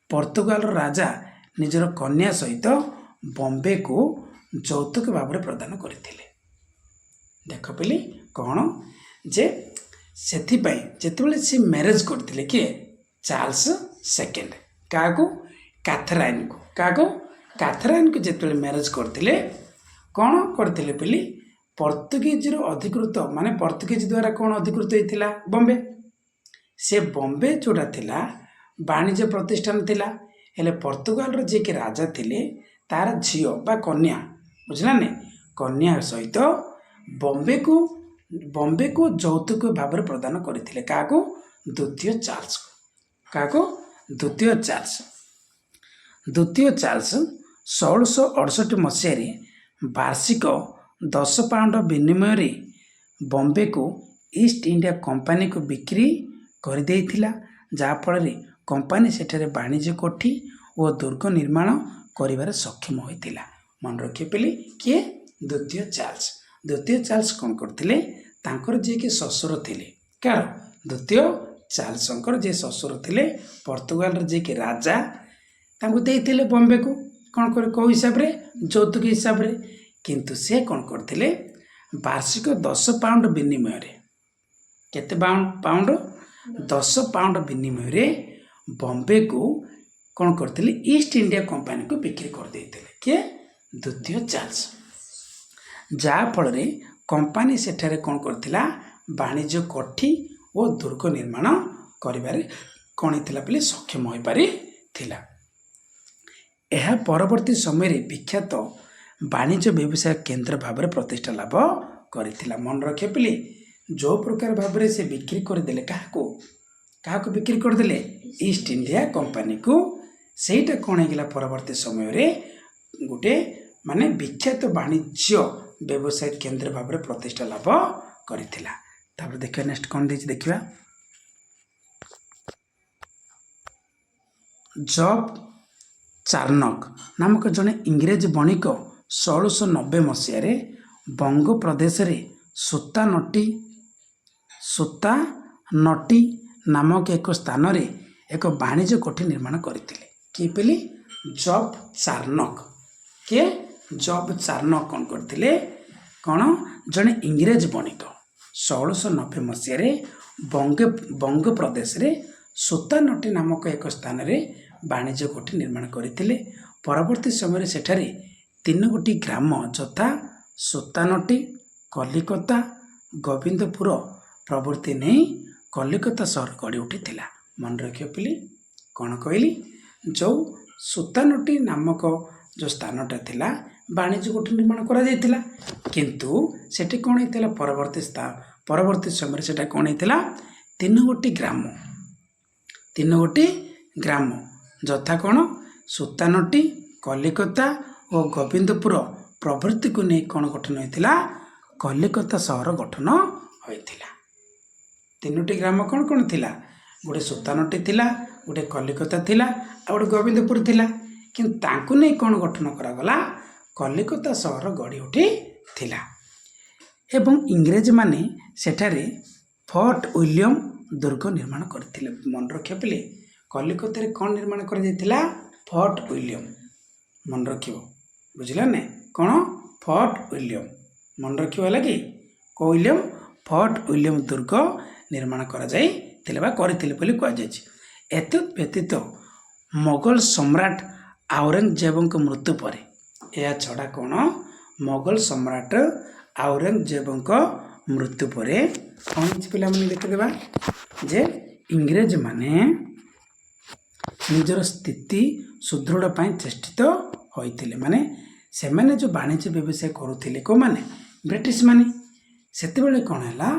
पोर्तुगाल राजा निजर कन्या सहित बॉम्बे को यौतुक भाव प्रदान करथिले देख पिली कौन जे सेथिपाई जेतेबेले से मैरिज करथिले कि चार्ल्स सेकेंड काको कैथेराइन को जेतेबेले मैरिज करथिले कौन करथिले पिली पोर्तुगीज अधिकृत माने पोर्तुगीज द्वारा कौन अधिकृत होइथिला बॉम्बे से बॉम्बे जोड़ा थिला वाणिज्य प्रतिष्ठान थिला हेले पोर्तुगाल रो जे कि राजा थिले तार झियो बा कन्या बुझला ने कन्या सहित बॉम्बे को यौतुक भाव प्रदान करथिले काको द्वितीय चार्ल्स काको द्वितीय चार्ल्स 1668 मसीह वार्षिक 10 पाउंड विनिमय बॉम्बे को ईस्ट इंडिया कंपनी को बिक्री कर देइथिला जाफल कंपनी सेठारे वाणिज्य कोठी और दुर्ग निर्माण करिबार सक्षम होइथिला मन रखिए पेली किए द्वितीय चार्ल्स कौन करथिले तांकर जे कि ससुर थिले कार द्वितीय चार्ल्संकर जे ससुर थिले पोर्तुगाल जे कि राजा तांको देइथिले बॉम्बे को कौन कर को हिसाब रे यौतुक हिसाब रे किंतु से कौन करथिले वार्षिक 10 पाउंड विनिमय रे केते पाउंड 10 पाउंड विनिमय रे बॉम्बे को कौन करथिले ईस्ट इंडिया कंपनी को बिक्री कर देइथिले के द्वितीय चार्ल्स जा फल रे कंपनी सेठारे कौन करथिला वाणिज्य कोठी और दुर्ग निर्माण करिबारे कौन हिथिला पले सक्षम होई पारि थिला एहा परवर्ती समय रे विख्यात वाणिज्य व्यवसाय केंद्र भाव में प्रतिष्ठा लाभ करथिला मन रखे पिली जो प्रकार भाव से बिक्री करदेले क्या बिक्री करदेले ईस्ट इंडिया कंपनी को ସେଇଟା କ'ଣ ହେଇଗଲା ପରବର୍ତ୍ତୀ ସମୟରେ ଗୋଟେ ମାନେ ବିଖ୍ୟାତ ବାଣିଜ୍ୟ ବ୍ୟବସାୟ କେନ୍ଦ୍ର ଭାବରେ ପ୍ରତିଷ୍ଠା ଲାଭ କରିଥିଲା। ତାପରେ ଦେଖିବା ନେକ୍ସଟ କ'ଣ ଦେଇଛି ଦେଖିବା। ଜବ୍ ଚାର୍ନକ ନାମକ ଜଣେ ଇଂରେଜ ବଣିକ 1690 ମସିହାରେ ବଙ୍ଗ ପ୍ରଦେଶରେ ସୁତାନଟି ନାମକ ଏକ ସ୍ଥାନରେ ଏକ ବାଣିଜ୍ୟ କୋଠି ନିର୍ମାଣ କରିଥିଲେ। କିଏ ପିଲି? ଜବ୍ ଚାର୍ନକ। କିଏ? ଜବ୍ ଚାର୍ନକ କ'ଣ କରିଥିଲେ? କ'ଣ ଜଣେ ଇଂରେଜ ବଣିକ 1690 ମସିହାରେ ବଙ୍ଗ ପ୍ରଦେଶରେ ସୁତାନଟି ନାମକ ଏକ ସ୍ଥାନରେ ବାଣିଜ୍ୟ କୋଠି ନିର୍ମାଣ କରିଥିଲେ। ପରବର୍ତ୍ତୀ ସମୟରେ ସେଠାରେ 3ଗୋଟି ଗ୍ରାମ ଯଥା ସୁତାନଟି, କଲିକତା, ଗୋବିନ୍ଦପୁର ପ୍ରଭୃତି ନେଇ କଲିକତା ସହର ଗଢ଼ି ଉଠିଥିଲା। ମନେ ରଖିବ ପିଲି, କ'ଣ କହିଲି? ଯେଉଁ ସୁତାନଟି ନାମକ ଯେଉଁ ସ୍ଥାନଟା ଥିଲା ବାଣିଜ୍ୟ କୋଠି ନିର୍ମାଣ କରାଯାଇଥିଲା, କିନ୍ତୁ ସେଠି କ'ଣ ହେଇଥିଲା ପରବର୍ତ୍ତୀ ସମୟରେ ସେଟା କ'ଣ ହେଇଥିଲା? 3ଗୋଟି ଗ୍ରାମ ଯଥା କ'ଣ ସୁତାନଟି, କଲିକତା ଓ ଗୋବିନ୍ଦପୁର ପ୍ରଭୃତିକୁ ନେଇ କ'ଣ ଗଠନ ହୋଇଥିଲା? କଲିକତା ସହର ଗଠନ ହୋଇଥିଲା। 3ଟି ଗ୍ରାମ କ'ଣ କ'ଣ ଥିଲା? ଗୋଟେ ସୁତାନଟି ଥିଲା, ଗୋଟେ କଲିକତା ଥିଲା, ଆଉ ଗୋଟେ ଗୋବିନ୍ଦପୁର ଥିଲା। କିନ୍ତୁ ତାଙ୍କୁ ନେଇ କ'ଣ ଗଠନ କରାଗଲା? କଲିକତା ସହର ଗଢ଼ି ଉଠିଥିଲା। ଏବଂ ଇଂରେଜମାନେ ସେଠାରେ ଫୋର୍ଟ ୱିଲିୟମ ଦୁର୍ଗ ନିର୍ମାଣ କରିଥିଲେ। ମନେ ରଖିବ ପିଲେ, କଲିକତାରେ କ'ଣ ନିର୍ମାଣ କରାଯାଇଥିଲା? Fort William. ମନେ ରଖିବ, ବୁଝିଲା ନା? କ'ଣ? Fort William. ମନେ ରଖିବ ହେଲା କି? ୱିଲିୟମ ଫୋର୍ଟ ୱିଲିୟମ ଦୁର୍ଗ ନିର୍ମାଣ କରାଯାଇଥିଲେ ବା କରିଥିଲେ ବୋଲି କୁହାଯାଇଛି। ଏତଦ୍ ବ୍ୟତୀତ ମୋଗଲ ସମ୍ରାଟ ଔରଙ୍ଗଜେବଙ୍କ ମୃତ୍ୟୁ ପରେ, ଏହା ଛଡ଼ା କ'ଣ? ମୋଗଲ ସମ୍ରାଟ ଔରଙ୍ଗଜେବଙ୍କ ମୃତ୍ୟୁ ପରେ କ'ଣ ହେଇଛି ପିଲାମାନେ ଦେଖିଦେବା ଯେ ଇଂରେଜମାନେ ନିଜର ସ୍ଥିତି ସୁଦୃଢ଼ ପାଇଁ ଚେଷ୍ଟିତ ହୋଇଥିଲେ। ମାନେ ସେମାନେ ଯେଉଁ ବାଣିଜ୍ୟ ବ୍ୟବସାୟ କରୁଥିଲେ, କେଉଁମାନେ? ବ୍ରିଟିଶମାନେ। ସେତେବେଳେ କ'ଣ ହେଲା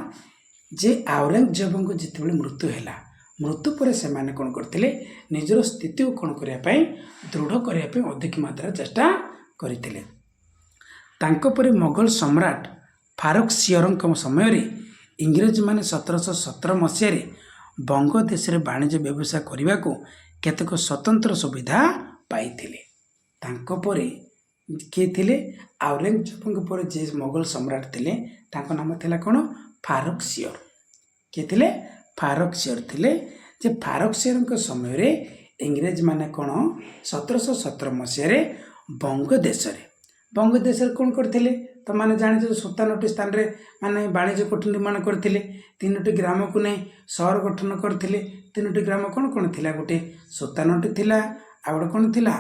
ଯେ ଔରଙ୍ଗଜେବଙ୍କ ଯେତେବେଳେ ମୃତ୍ୟୁ ହେଲା, ମୃତ୍ୟୁ ପରେ ସେମାନେ କ'ଣ କରିଥିଲେ? ନିଜର ସ୍ଥିତିକୁ କ'ଣ କରିବା ପାଇଁ? ଦୃଢ଼ କରିବା ପାଇଁ ଅଧିକ ମାତ୍ରାରେ ଚେଷ୍ଟା କରିଥିଲେ। ତାଙ୍କ ପରେ ମୋଗଲ ସମ୍ରାଟ ଫାରୁଖସିୟରଙ୍କ ସମୟରେ ଇଂରେଜମାନେ 1717 ମସିହାରେ ବଙ୍ଗ ଦେଶରେ ବାଣିଜ୍ୟ ବ୍ୟବସାୟ କରିବାକୁ କେତେକ ସ୍ୱତନ୍ତ୍ର ସୁବିଧା ପାଇଥିଲେ। ତାଙ୍କ ପରେ କିଏ ଥିଲେ? ଔରଙ୍ଗଜେବଙ୍କ ପରେ ଯେ ମୋଗଲ ସମ୍ରାଟ ଥିଲେ ତାଙ୍କ ନାମ ଥିଲା କ'ଣ? ଫାରୁଖସିୟର। କିଏ ଥିଲେ? ଫାରୁଖସିୟର ଥିଲେ। ଯେ ଫାରୁଖସିୟରଙ୍କ ସମୟରେ ଇଂରେଜମାନେ କ'ଣ 1717 ମସିହାରେ ବଙ୍ଗ ଦେଶରେ କ'ଣ କରିଥିଲେ? ତମାନେ ଜାଣିଛ, ସୁତାନଟି ସ୍ଥାନରେ ମାନେ ବାଣିଜ୍ୟ କୋଠି ନିର୍ମାଣ କରିଥିଲେ। 3ଟି ଗ୍ରାମକୁ ନେଇ ସହର ଗଠନ କରିଥିଲେ। 3ଟି ଗ୍ରାମ କ'ଣ କ'ଣ ଥିଲା? ଗୋଟେ ସୁତାନଟି ଥିଲା, ଆଉ ଗୋଟେ କ'ଣ ଥିଲା?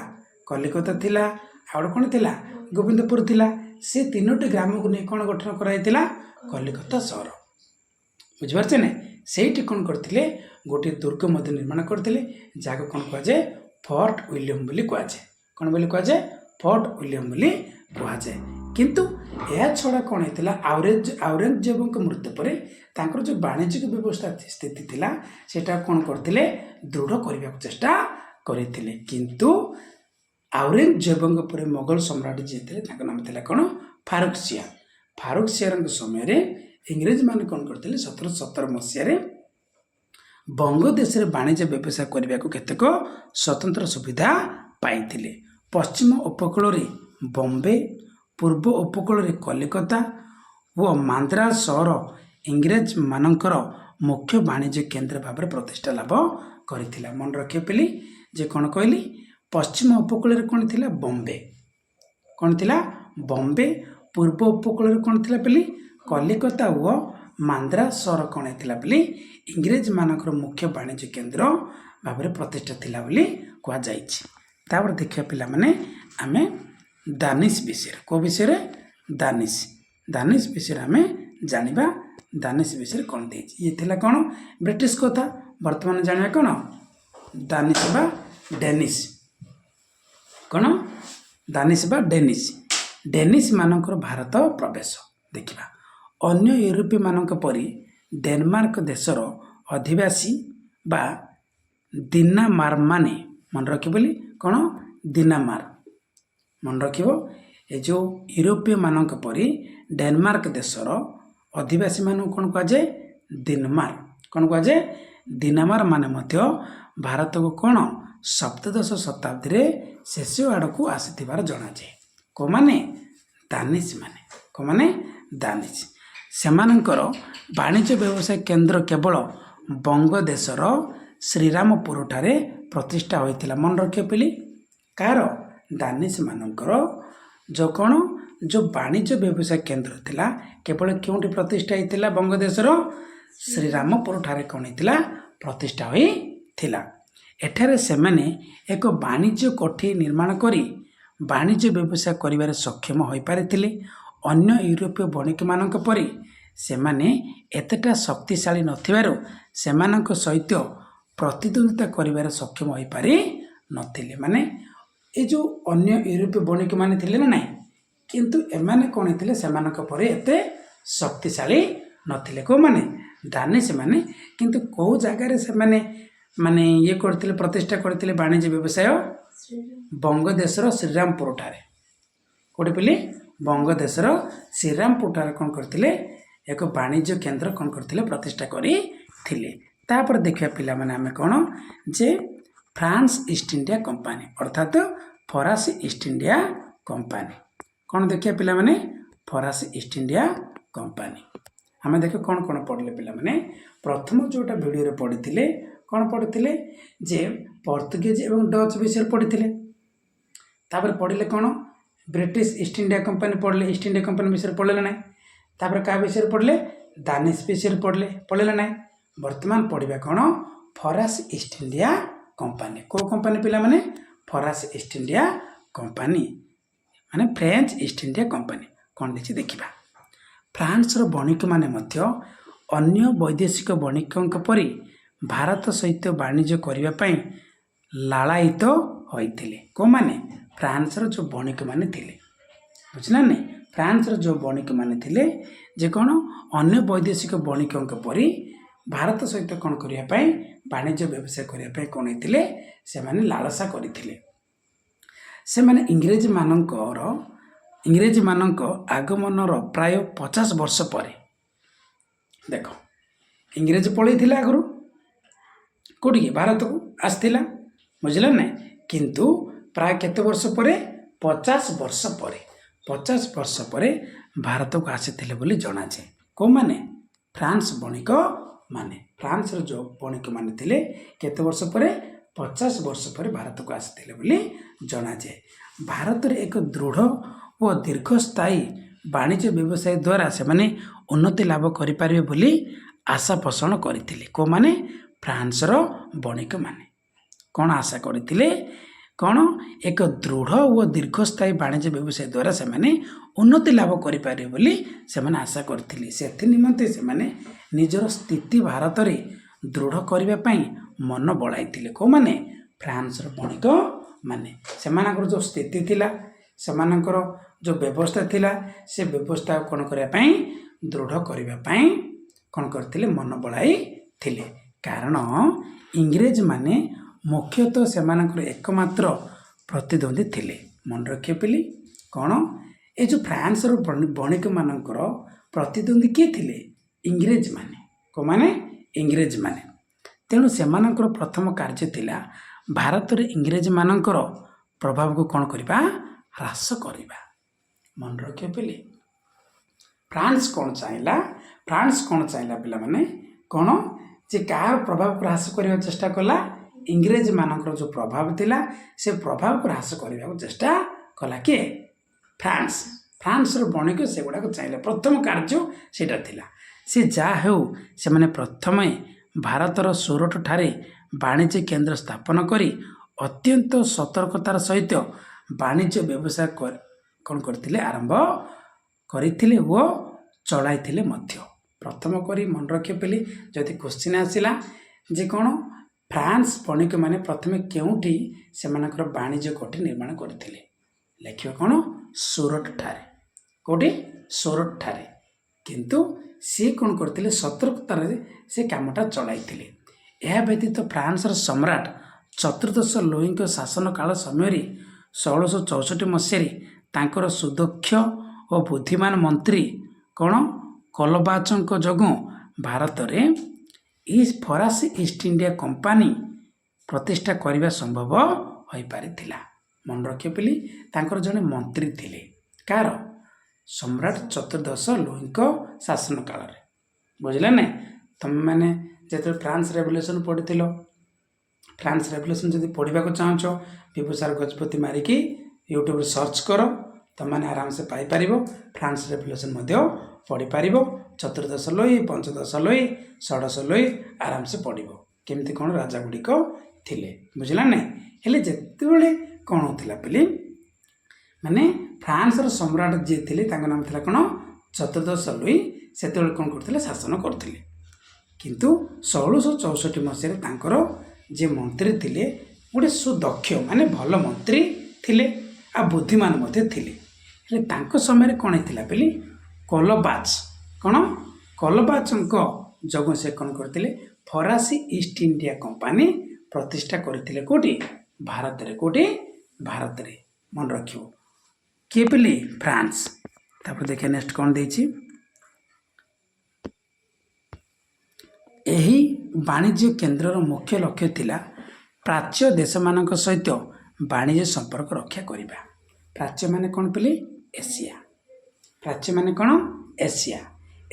କଲିକତା ଥିଲା, ଆଉ ଗୋଟେ କ'ଣ ଥିଲା? ଗୋବିନ୍ଦପୁର ଥିଲା। ସେ 3ଟି ଗ୍ରାମକୁ ନେଇ କ'ଣ ଗଠନ କରାଯାଇଥିଲା? କଲିକତା ସହର। ବୁଝିପାରୁଛ ନା? ସେଇଠି କ'ଣ କରିଥିଲେ? ଗୋଟିଏ ଦୁର୍ଗ ମଧ୍ୟ ନିର୍ମାଣ କରିଥିଲେ, ଯାହାକୁ କ'ଣ କୁହାଯାଏ? ଫୋର୍ଟ ୱିଲିୟମ ବୋଲି କୁହାଯାଏ। କ'ଣ ବୋଲି କୁହାଯାଏ? ଫୋର୍ଟ ୱିଲିୟମ ବୋଲି କୁହାଯାଏ। କିନ୍ତୁ ଏହା ଛଡ଼ା କ'ଣ ହେଇଥିଲା? ଔରଙ୍ଗଜେବଙ୍କ ମୃତ୍ୟୁ ପରେ ତାଙ୍କର ଯେଉଁ ବାଣିଜ୍ୟିକ ବ୍ୟବସ୍ଥା ସ୍ଥିତି ଥିଲା ସେଇଟା କ'ଣ କରିଥିଲେ? ଦୃଢ଼ କରିବାକୁ ଚେଷ୍ଟା କରିଥିଲେ। କିନ୍ତୁ ଔରଙ୍ଗଜେବଙ୍କ ପରେ ମୋଗଲ ସମ୍ରାଟ ଯିଏ ଥିଲେ ତାଙ୍କ ନାମ ଥିଲା କ'ଣ? ଫାରୁଖସିୟର। ଫାରୁଖସିୟରଙ୍କ ସମୟରେ ଇଂରେଜମାନେ କ'ଣ କରିଥିଲେ? 1717 ମସିହାରେ ବଙ୍ଗ ଦେଶରେ ବାଣିଜ୍ୟ ବ୍ୟବସାୟ କରିବାକୁ କେତେକ ସ୍ୱତନ୍ତ୍ର ସୁବିଧା ପାଇଥିଲେ। ପଶ୍ଚିମ ଉପକୂଳରେ ବମ୍ବେ, ପୂର୍ବ ଉପକୂଳରେ କଲିକତା ଓ ମାନ୍ଦ୍ରାଜ ସହର ଇଂରେଜମାନଙ୍କର ମୁଖ୍ୟ ବାଣିଜ୍ୟ କେନ୍ଦ୍ର ଭାବରେ ପ୍ରତିଷ୍ଠା ଲାଭ କରିଥିଲା। ମନେ ରଖିବ ପିଲି, ଯେ କ'ଣ କହିଲି? ପଶ୍ଚିମ ଉପକୂଳରେ କ'ଣ ଥିଲା? ବମ୍ବେ। କ'ଣ ଥିଲା? ବମ୍ବେ। ପୂର୍ବ ଉପକୂଳରେ କ'ଣ ଥିଲା ପିଲି? କଲିକତା ଓ ମାନ୍ଦ୍ରାଜ ସହର କ'ଣ ହେଇଥିଲା ବୋଲି? ଇଂରେଜମାନଙ୍କର ମୁଖ୍ୟ ବାଣିଜ୍ୟ କେନ୍ଦ୍ର ଭାବରେ ପ୍ରତିଷ୍ଠା ଥିଲା ବୋଲି କୁହାଯାଇଛି। ତାପରେ ଦେଖିବା ପିଲାମାନେ ଆମେ ଦାନିଶ ବିଷୟରେ। କେଉଁ ବିଷୟରେ? ଦାନିଶ ବିଷୟରେ ଆମେ ଜାଣିବା। ଦାନିଶ ବିଷୟରେ କ'ଣ ଦେଇଛି? ଇଏ ଥିଲା କ'ଣ? ବ୍ରିଟିଶ କଥା। ବର୍ତ୍ତମାନ ଜାଣିବା କ'ଣ? ଦାନିଶ ବା ଡେନିଶ। କ'ଣ? ଦାନିଶ ବା ଡେନିଶ। ଡେନିଶ ମାନଙ୍କର ଭାରତ ପ୍ରବେଶ ଦେଖିବା। ଅନ୍ୟ ୟୁରୋପୀୟ ମାନଙ୍କ ପରି ଡେନମାର୍କ ଦେଶର ଅଧିବାସୀ ବା ଦିନାମାରମାନେ, ମନେ ରଖିବ ବୋଲି କ'ଣ ଦିନାମାର। ମନେ ରଖିବ ଏ ଯେଉଁ ୟୁରୋପୀୟ ମାନଙ୍କ ପରି ଡେନମାର୍କ ଦେଶର ଅଧିବାସୀମାନଙ୍କୁ କ'ଣ କୁହାଯାଏ ଦିନମାର। କ'ଣ କୁହାଯାଏ ଦିନାମାର ମାନେ ମଧ୍ୟ ଭାରତକୁ କ'ଣ ସପ୍ତଦଶ ଶତାବ୍ଦୀରେ ଶେଷ ଆଡ଼କୁ ଆସିଥିବାର ଜଣାଯାଏ। କୋଉମାନେ ଦାନିଶ ମାନେ। କୋଉମାନେ ଦାନିଶ। ସେମାନଙ୍କର ବାଣିଜ୍ୟ ବ୍ୟବସାୟ କେନ୍ଦ୍ର କେବଳ ବଙ୍ଗ ଦେଶର ଶ୍ରୀରାମପୁର ଠାରେ ପ୍ରତିଷ୍ଠା ହୋଇଥିଲା। ମନେ ରଖିବ ପିଲି କାହାର ଦାନିଶ ମାନଙ୍କର ଯେଉଁ କ'ଣ ଯେଉଁ ବାଣିଜ୍ୟ ବ୍ୟବସାୟ କେନ୍ଦ୍ର ଥିଲା କେବଳ କେଉଁଠି ପ୍ରତିଷ୍ଠା ହୋଇଥିଲା ବଙ୍ଗ ଦେଶର ଶ୍ରୀରାମପୁର ଠାରେ କ'ଣ ହେଇଥିଲା ପ୍ରତିଷ୍ଠା ହୋଇଥିଲା। ଏଠାରେ ସେମାନେ ଏକ ବାଣିଜ୍ୟ କୋଠି ନିର୍ମାଣ କରି ବାଣିଜ୍ୟ ବ୍ୟବସାୟ କରିବାରେ ସକ୍ଷମ ହୋଇପାରିଥିଲେ। ଅନ୍ୟ ୟୁରୋପୀୟ ବଣିକମାନଙ୍କ ପରି ସେମାନେ ଏତେଟା ଶକ୍ତିଶାଳୀ ନଥିବାରୁ ସେମାନଙ୍କ ସହିତ ପ୍ରତିଦ୍ୱନ୍ଦିତା କରିବାରେ ସକ୍ଷମ ହୋଇପାରି ନଥିଲେ। ମାନେ ଏ ଯେଉଁ ଅନ୍ୟ ୟୁରୋପୀୟ ବଣିକମାନେ ଥିଲେ ନା ନାହିଁ, କିନ୍ତୁ ଏମାନେ କ'ଣ ହେଇଥିଲେ ସେମାନଙ୍କ ପରି ଏତେ ଶକ୍ତିଶାଳୀ ନଥିଲେ। କେଉଁମାନେ ଦାନିଶ ସେମାନେ। କିନ୍ତୁ କେଉଁ ଜାଗାରେ ସେମାନେ ମାନେ ଇଏ କରିଥିଲେ ପ୍ରତିଷ୍ଠା କରିଥିଲେ ବାଣିଜ୍ୟ ବ୍ୟବସାୟ ବଙ୍ଗ ଦେଶର ଶ୍ରୀରାମପୁର ଠାରେ। କେଉଁଠି ପିଲି ବଙ୍ଗ ଦେଶର ଶ୍ରୀରାମପୁର ଠାରେ କ'ଣ କରିଥିଲେ ଏକ ବାଣିଜ୍ୟ କେନ୍ଦ୍ର କ'ଣ କରିଥିଲେ ପ୍ରତିଷ୍ଠା କରିଥିଲେ। ତାପରେ ଦେଖିବା ପିଲାମାନେ ଆମେ କ'ଣ ଯେ ଫ୍ରାନ୍ସ ଇଷ୍ଟ ଇଣ୍ଡିଆ କମ୍ପାନୀ ଅର୍ଥାତ ଫରାସୀ ଇଷ୍ଟ ଇଣ୍ଡିଆ କମ୍ପାନୀ। କ'ଣ ଦେଖିବା ପିଲାମାନେ ଫରାସୀ ଇଷ୍ଟ ଇଣ୍ଡିଆ କମ୍ପାନୀ। ଆମେ ଦେଖ କ'ଣ କ'ଣ ପଢ଼ିଲେ ପିଲାମାନେ। ପ୍ରଥମ ଯେଉଁଟା ଭିଡ଼ିଓରେ ପଢ଼ିଥିଲେ କ'ଣ ପଢ଼ିଥିଲେ ଯେ ପର୍ତ୍ତୁଗୀଜ ଏବଂ ଡଚ୍ ବିଷୟରେ ପଢ଼ିଥିଲେ। ତାପରେ ପଢ଼ିଲେ କ'ଣ ବ୍ରିଟିଶ ଇଷ୍ଟ ଇଣ୍ଡିଆ କମ୍ପାନୀ ପଢ଼ିଲେ। ଇଷ୍ଟ ଇଣ୍ଡିଆ କମ୍ପାନୀ ବିଷୟରେ ପଢ଼ିଲେ ନାହିଁ। ତାପରେ କାହା ବିଷୟରେ ପଢ଼ିଲେ ଦାନିଶ ବିଷୟରେ ପଢ଼ିଲେ ନାହିଁ। ବର୍ତ୍ତମାନ ପଢ଼ିବା କ'ଣ ଫରାସୀ ଇଷ୍ଟ ଇଣ୍ଡିଆ କମ୍ପାନୀ। କେଉଁ କମ୍ପାନୀ ପିଲାମାନେ ଫରାସୀ ଇଷ୍ଟ ଇଣ୍ଡିଆ କମ୍ପାନୀ ମାନେ ଫ୍ରେଞ୍ଚ ଇଷ୍ଟ ଇଣ୍ଡିଆ କମ୍ପାନୀ। କ'ଣ ଦେଇଛି ଦେଖିବା। ଫ୍ରାନ୍ସର ବଣିକମାନେ ମଧ୍ୟ ଅନ୍ୟ ବୈଦେଶିକ ବଣିକଙ୍କ ପରି ଭାରତ ସହିତ ବାଣିଜ୍ୟ କରିବା ପାଇଁ ଲାଳାୟିତ ହୋଇଥିଲେ। କେଉଁମାନେ ଫ୍ରାନ୍ସର ଯେଉଁ ବଣିକମାନେ ଥିଲେ ବୁଝିଲା ନାହିଁ। ଫ୍ରାନ୍ସର ଯେଉଁ ବଣିକମାନେ ଥିଲେ ଯେ କ'ଣ ଅନ୍ୟ ବୈଦେଶିକ ବଣିକଙ୍କ ପରି ଭାରତ ସହିତ କ'ଣ କରିବା ପାଇଁ ବାଣିଜ୍ୟ ବ୍ୟବସାୟ କରିବା ପାଇଁ କ'ଣ ହେଇଥିଲେ ସେମାନେ ଲାଳସା କରିଥିଲେ। ସେମାନେ ଇଂରେଜମାନଙ୍କ ଆଗମନର ପ୍ରାୟ 50 ବର୍ଷ ପରେ ଦେଖ ଇଂରେଜ ପଳେଇଥିଲେ ଆଗରୁ କେଉଁଠିକି ଭାରତକୁ ଆସିଥିଲା ବୁଝିଲା ନାହିଁ। କିନ୍ତୁ ପ୍ରାୟ କେତେ ବର୍ଷ ପରେ 50 ବର୍ଷ ପରେ 50 ବର୍ଷ ପରେ ଭାରତକୁ ଆସିଥିଲେ ବୋଲି ଜଣାଯାଏ। କେଉଁମାନେ ଫ୍ରାନ୍ସ ବଣିକ ମାନେ। ଫ୍ରାନ୍ସର ଯେଉଁ ବଣିକମାନେ ଥିଲେ କେତେ ବର୍ଷ ପରେ 50 ବର୍ଷ ପରେ ଭାରତକୁ ଆସିଥିଲେ ବୋଲି ଜଣାଯାଏ। ଭାରତରେ ଏକ ଦୃଢ଼ ଓ ଦୀର୍ଘସ୍ଥାୟୀ ବାଣିଜ୍ୟ ବ୍ୟବସାୟ ଦ୍ୱାରା ସେମାନେ ଉନ୍ନତି ଲାଭ କରିପାରିବେ ବୋଲି ଆଶା ପୋଷଣ କରିଥିଲେ। କେଉଁମାନେ ଫ୍ରାନ୍ସର ବଣିକମାନେ କ'ଣ ଆଶା କରିଥିଲେ କ'ଣ ଏକ ଦୃଢ଼ ଓ ଦୀର୍ଘସ୍ଥାୟୀ ବାଣିଜ୍ୟ ବ୍ୟବସାୟ ଦ୍ୱାରା ସେମାନେ ଉନ୍ନତି ଲାଭ କରିପାରିବେ ବୋଲି ସେମାନେ ଆଶା କରିଥିଲେ। ସେଥି ନିମନ୍ତେ ସେମାନେ ନିଜର ସ୍ଥିତି ଭାରତରେ ଦୃଢ଼ କରିବା ପାଇଁ ମନ ବଳାଇଥିଲେ। କେଉଁମାନେ ଫ୍ରାନ୍ସର ବଣିକମାନେ। ସେମାନଙ୍କର ଯେଉଁ ସ୍ଥିତି ଥିଲା ସେମାନଙ୍କର ଯେଉଁ ବ୍ୟବସ୍ଥା ଥିଲା ସେ ବ୍ୟବସ୍ଥାକୁ କ'ଣ କରିବା ପାଇଁ ଦୃଢ଼ କରିବା ପାଇଁ କ'ଣ କରିଥିଲେ ମନ ବଳାଇଥିଲେ। କାରଣ ଇଂରେଜମାନେ ମୁଖ୍ୟତଃ ସେମାନଙ୍କର ଏକମାତ୍ର ପ୍ରତିଦ୍ୱନ୍ଦ୍ୱୀ ଥିଲେ। ମନେ ରଖିବ ପିଲି କ'ଣ ଏ ଯେଉଁ ଫ୍ରାନ୍ସର ବଣିକମାନଙ୍କର ପ୍ରତିଦ୍ୱନ୍ଦ୍ୱୀ କିଏ ଥିଲେ ଇଂରେଜମାନେ। କେଉଁମାନେ ଇଂରେଜମାନେ। ତେଣୁ ସେମାନଙ୍କର ପ୍ରଥମ କାର୍ଯ୍ୟ ଥିଲା ଭାରତରେ ଇଂରେଜମାନଙ୍କର ପ୍ରଭାବକୁ କ'ଣ କରିବା ହ୍ରାସ କରିବା। ମନେ ରଖିବ ପିଲି ଫ୍ରାନ୍ସ କ'ଣ ଚାହିଁଲା ପିଲାମାନେ କ'ଣ ଯେ କାହାର ପ୍ରଭାବକୁ ହ୍ରାସ କରିବାକୁ ଚେଷ୍ଟା କଲା ଇଂରେଜମାନଙ୍କର ଯେଉଁ ପ୍ରଭାବ ଥିଲା ସେ ପ୍ରଭାବକୁ ହ୍ରାସ କରିବାକୁ ଚେଷ୍ଟା କଲା କିଏ ଫ୍ରାନ୍ସର ବଣିକ ସେଗୁଡ଼ାକ ଚାହିଁଲେ। ପ୍ରଥମ କାର୍ଯ୍ୟ ସେଇଟା ଥିଲା। ସେ ଯାହା ହେଉ ସେମାନେ ପ୍ରଥମେ ଭାରତର ସୁରଟ ଠାରେ ବାଣିଜ୍ୟ କେନ୍ଦ୍ର ସ୍ଥାପନ କରି ଅତ୍ୟନ୍ତ ସତର୍କତାର ସହିତ ବାଣିଜ୍ୟ ବ୍ୟବସାୟ କ'ଣ କରିଥିଲେ ଆରମ୍ଭ କରିଥିଲେ ଓ ଚଳାଇଥିଲେ ମଧ୍ୟ। ପ୍ରଥମ କରି ମନେ ରଖିବ ପିଲି ଯଦି କ୍ୱେଶ୍ଚିନ୍ ଆସିଲା ଯେ କ'ଣ ଫ୍ରାନ୍ସ ବଣିକମାନେ ପ୍ରଥମେ କେଉଁଠି ସେମାନଙ୍କର ବାଣିଜ୍ୟ କୋଠି ନିର୍ମାଣ କରିଥିଲେ ଲେଖିବ କ'ଣ ସୁରଟ ଠାରେ। କେଉଁଠି ସୁରଟ ଠାରେ। କିନ୍ତୁ ସିଏ କ'ଣ କରିଥିଲେ ସତର୍କତାରେ ସେ କାମଟା ଚଳାଇଥିଲେ। ଏହା ବ୍ୟତୀତ ଫ୍ରାନ୍ସର ସମ୍ରାଟ ଚତୁର୍ଦ୍ଦଶ ଲୋଇଙ୍କ ଶାସନ କାଳ ସମୟରେ 1664 ମସିହାରେ ତାଙ୍କର ସୁଦକ୍ଷ ଓ ବୁଦ୍ଧିମାନ ମନ୍ତ୍ରୀ କ'ଣ କଲବାଚଙ୍କ ଯୋଗୁଁ ଭାରତରେ ଫରାସୀ ଇଷ୍ଟ ଇଣ୍ଡିଆ କମ୍ପାନୀ ପ୍ରତିଷ୍ଠା କରିବା ସମ୍ଭବ ହୋଇପାରିଥିଲା। ମନେ ରଖିବେ ବୋଲି ତାଙ୍କର ଜଣେ ମନ୍ତ୍ରୀ ଥିଲେ। କାହାର? ସମ୍ରାଟ ଚତୁର୍ଦ୍ଦଶ ଲୋଇଙ୍କ ଶାସନ କାଳରେ। ବୁଝିଲେ ନା? ତୁମେମାନେ ଯେତେବେଳେ ଫ୍ରାନ୍ସ ରେଭଲ୍ୟୁସନ୍ ପଢ଼ିଥିଲ, ଫ୍ରାନ୍ସ ରେଭଲ୍ୟୁସନ୍ ଯଦି ପଢ଼ିବାକୁ ଚାହୁଁଛ ବିଭୂଷାର ଗଜପତି ମାରିକି ୟୁଟ୍ୟୁବରେ ସର୍ଚ୍ଚ କର, ତୁମମାନେ ଆରାମସେ ପାଇପାରିବ। ଫ୍ରାନ୍ସ ରେଭଲ୍ୟୁସନ୍ ମଧ୍ୟ ପଢ଼ିପାରିବ। ଚତୁର୍ଦ୍ଦଶ ଲୋଇ, ପଞ୍ଚଦଶ ଲୋଇ, ଷୋଡ଼ଶ ଲୋଇ ଆରାମସେ ପଢ଼ିବ କେମିତି କ'ଣ ରାଜା ଗୁଡ଼ିକ ଥିଲେ। ବୁଝିଲା ନାହିଁ? ହେଲେ ଯେତେବେଳେ କ'ଣ ହେଉଥିଲା ବୋଲି ମାନେ ଫ୍ରାନ୍ସର ସମ୍ରାଟ ଯିଏ ଥିଲେ ତାଙ୍କ ନାମ ଥିଲା କ'ଣ? ଚତୁର୍ଦ୍ଦଶ ଲୋଇ। ସେତେବେଳେ କ'ଣ କରୁଥିଲେ? ଶାସନ କରୁଥିଲେ। କିନ୍ତୁ 1664 ମସିହାରେ ତାଙ୍କର ଯିଏ ମନ୍ତ୍ରୀ ଥିଲେ ଗୋଟେ ସୁଦକ୍ଷ ମାନେ ଭଲ ମନ୍ତ୍ରୀ ଥିଲେ ଆଉ ବୁଦ୍ଧିମାନ ମଧ୍ୟ ଥିଲେ। ହେଲେ ତାଙ୍କ ସମୟରେ କ'ଣ ହେଇଥିଲା ବୋଲି କଲବାଜ କ'ଣ କଲବାଜଙ୍କ ଯୋଗୁଁ ସେ କ'ଣ କରିଥିଲେ? ଫରାସୀ ଇଷ୍ଟ ଇଣ୍ଡିଆ କମ୍ପାନୀ ପ୍ରତିଷ୍ଠା କରିଥିଲେ। କେଉଁଠି? ଭାରତରେ। କେଉଁଠି? ଭାରତରେ। ମନେ ରଖିବ। କିଏ ବୋଲି? ଫ୍ରାନ୍ସ। ତାପରେ ଦେଖିବା ନେକ୍ସଟ କ'ଣ ଦେଇଛି। ଏହି ବାଣିଜ୍ୟ କେନ୍ଦ୍ରର ମୁଖ୍ୟ ଲକ୍ଷ୍ୟ ଥିଲା ପ୍ରାଚ୍ୟ ଦେଶମାନଙ୍କ ସହିତ ବାଣିଜ୍ୟ ସମ୍ପର୍କ ରକ୍ଷା କରିବା। ପ୍ରାଚ୍ୟ ମାନେ କ'ଣ ବୋଲି? ଏସିଆ। ପ୍ରାଚ୍ୟ ମାନେ କ'ଣ? ଏସିଆ।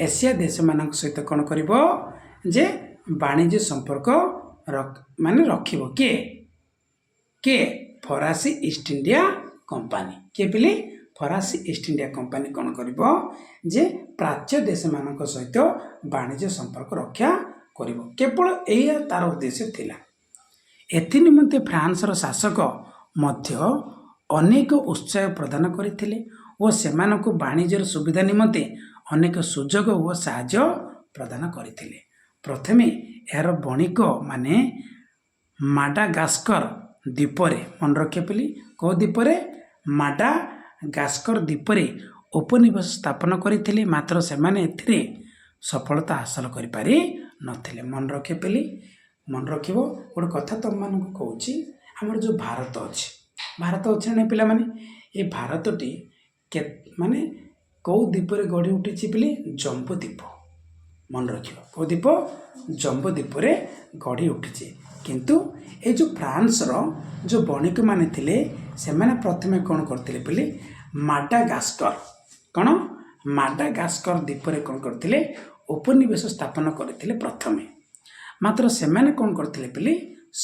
ଏସିଆ ଦେଶମାନଙ୍କ ସହିତ କ'ଣ କରିବ? ଯେ ବାଣିଜ୍ୟ ସମ୍ପର୍କ ମାନେ ରଖିବ। କିଏ? ଫରାସୀ ଇଷ୍ଟ ଇଣ୍ଡିଆ କମ୍ପାନୀ। କିଏ ବୋଲି? ଫରାସୀ ଇଷ୍ଟ ଇଣ୍ଡିଆ କମ୍ପାନୀ କ'ଣ କରିବ? ଯେ ପ୍ରାଚ୍ୟ ଦେଶମାନଙ୍କ ସହିତ ବାଣିଜ୍ୟ ସମ୍ପର୍କ ରକ୍ଷା କରିବ। କେବଳ ଏଇଆ ତାର ଉଦ୍ଦେଶ୍ୟ ଥିଲା। ଏଥିନିମନ୍ତେ ଫ୍ରାନ୍ସର ଶାସକ ମଧ୍ୟ ଅନେକ ଉତ୍ସାହ ପ୍ରଦାନ କରିଥିଲେ ଓ ସେମାନଙ୍କୁ ବାଣିଜ୍ୟର ସୁବିଧା ନିମନ୍ତେ ଅନେକ ସୁଯୋଗ ଓ ସାହାଯ୍ୟ ପ୍ରଦାନ କରିଥିଲେ। ପ୍ରଥମେ ଏହାର ବଣିକ ମାନେ ମାଡାଗାସ୍କର ଦ୍ୱୀପରେ, ମନେ ରଖିବେ ବୋଲି କେଉଁ ଦ୍ୱୀପରେ? ମାଡାଗାସ୍କର ଦ୍ୱୀପରେ ଉପନିବେଶ ସ୍ଥାପନ କରିଥିଲେ। ମାତ୍ର ସେମାନେ ଏଥିରେ ସଫଳତା ହାସଲ କରିପାରି ନଥିଲେ। ମନେ ରଖିବେ ବୋଲି ମନେ ରଖିବ। ଗୋଟେ କଥା ତୁମମାନଙ୍କୁ କହୁଛି, ଆମର ଯେଉଁ ଭାରତ ଅଛି ନା ପିଲାମାନେ? ଏ ଭାରତଟି ମାନେ କେଉଁ ଦ୍ୱୀପରେ ଗଢ଼ି ଉଠିଛି ବୋଲି? ଜମ୍ବୁ ଦ୍ୱୀପ। ମନେ ରଖିବ। କେଉଁ ଦ୍ୱୀପ? ଜମ୍ବୁ ଦ୍ୱୀପରେ ଗଢ଼ି ଉଠିଛି। କିନ୍ତୁ ଏ ଯେଉଁ ଫ୍ରାନ୍ସର ଯେଉଁ ବଣିକମାନେ ଥିଲେ ସେମାନେ ପ୍ରଥମେ କ'ଣ କରିଥିଲେ ବୋଲି ମାଡାଗାସ୍କର ଦ୍ୱୀପରେ କ'ଣ କରିଥିଲେ? ଉପନିବେଶ ସ୍ଥାପନ କରିଥିଲେ ପ୍ରଥମେ। ମାତ୍ର ସେମାନେ କ'ଣ କରିଥିଲେ ବୋଲି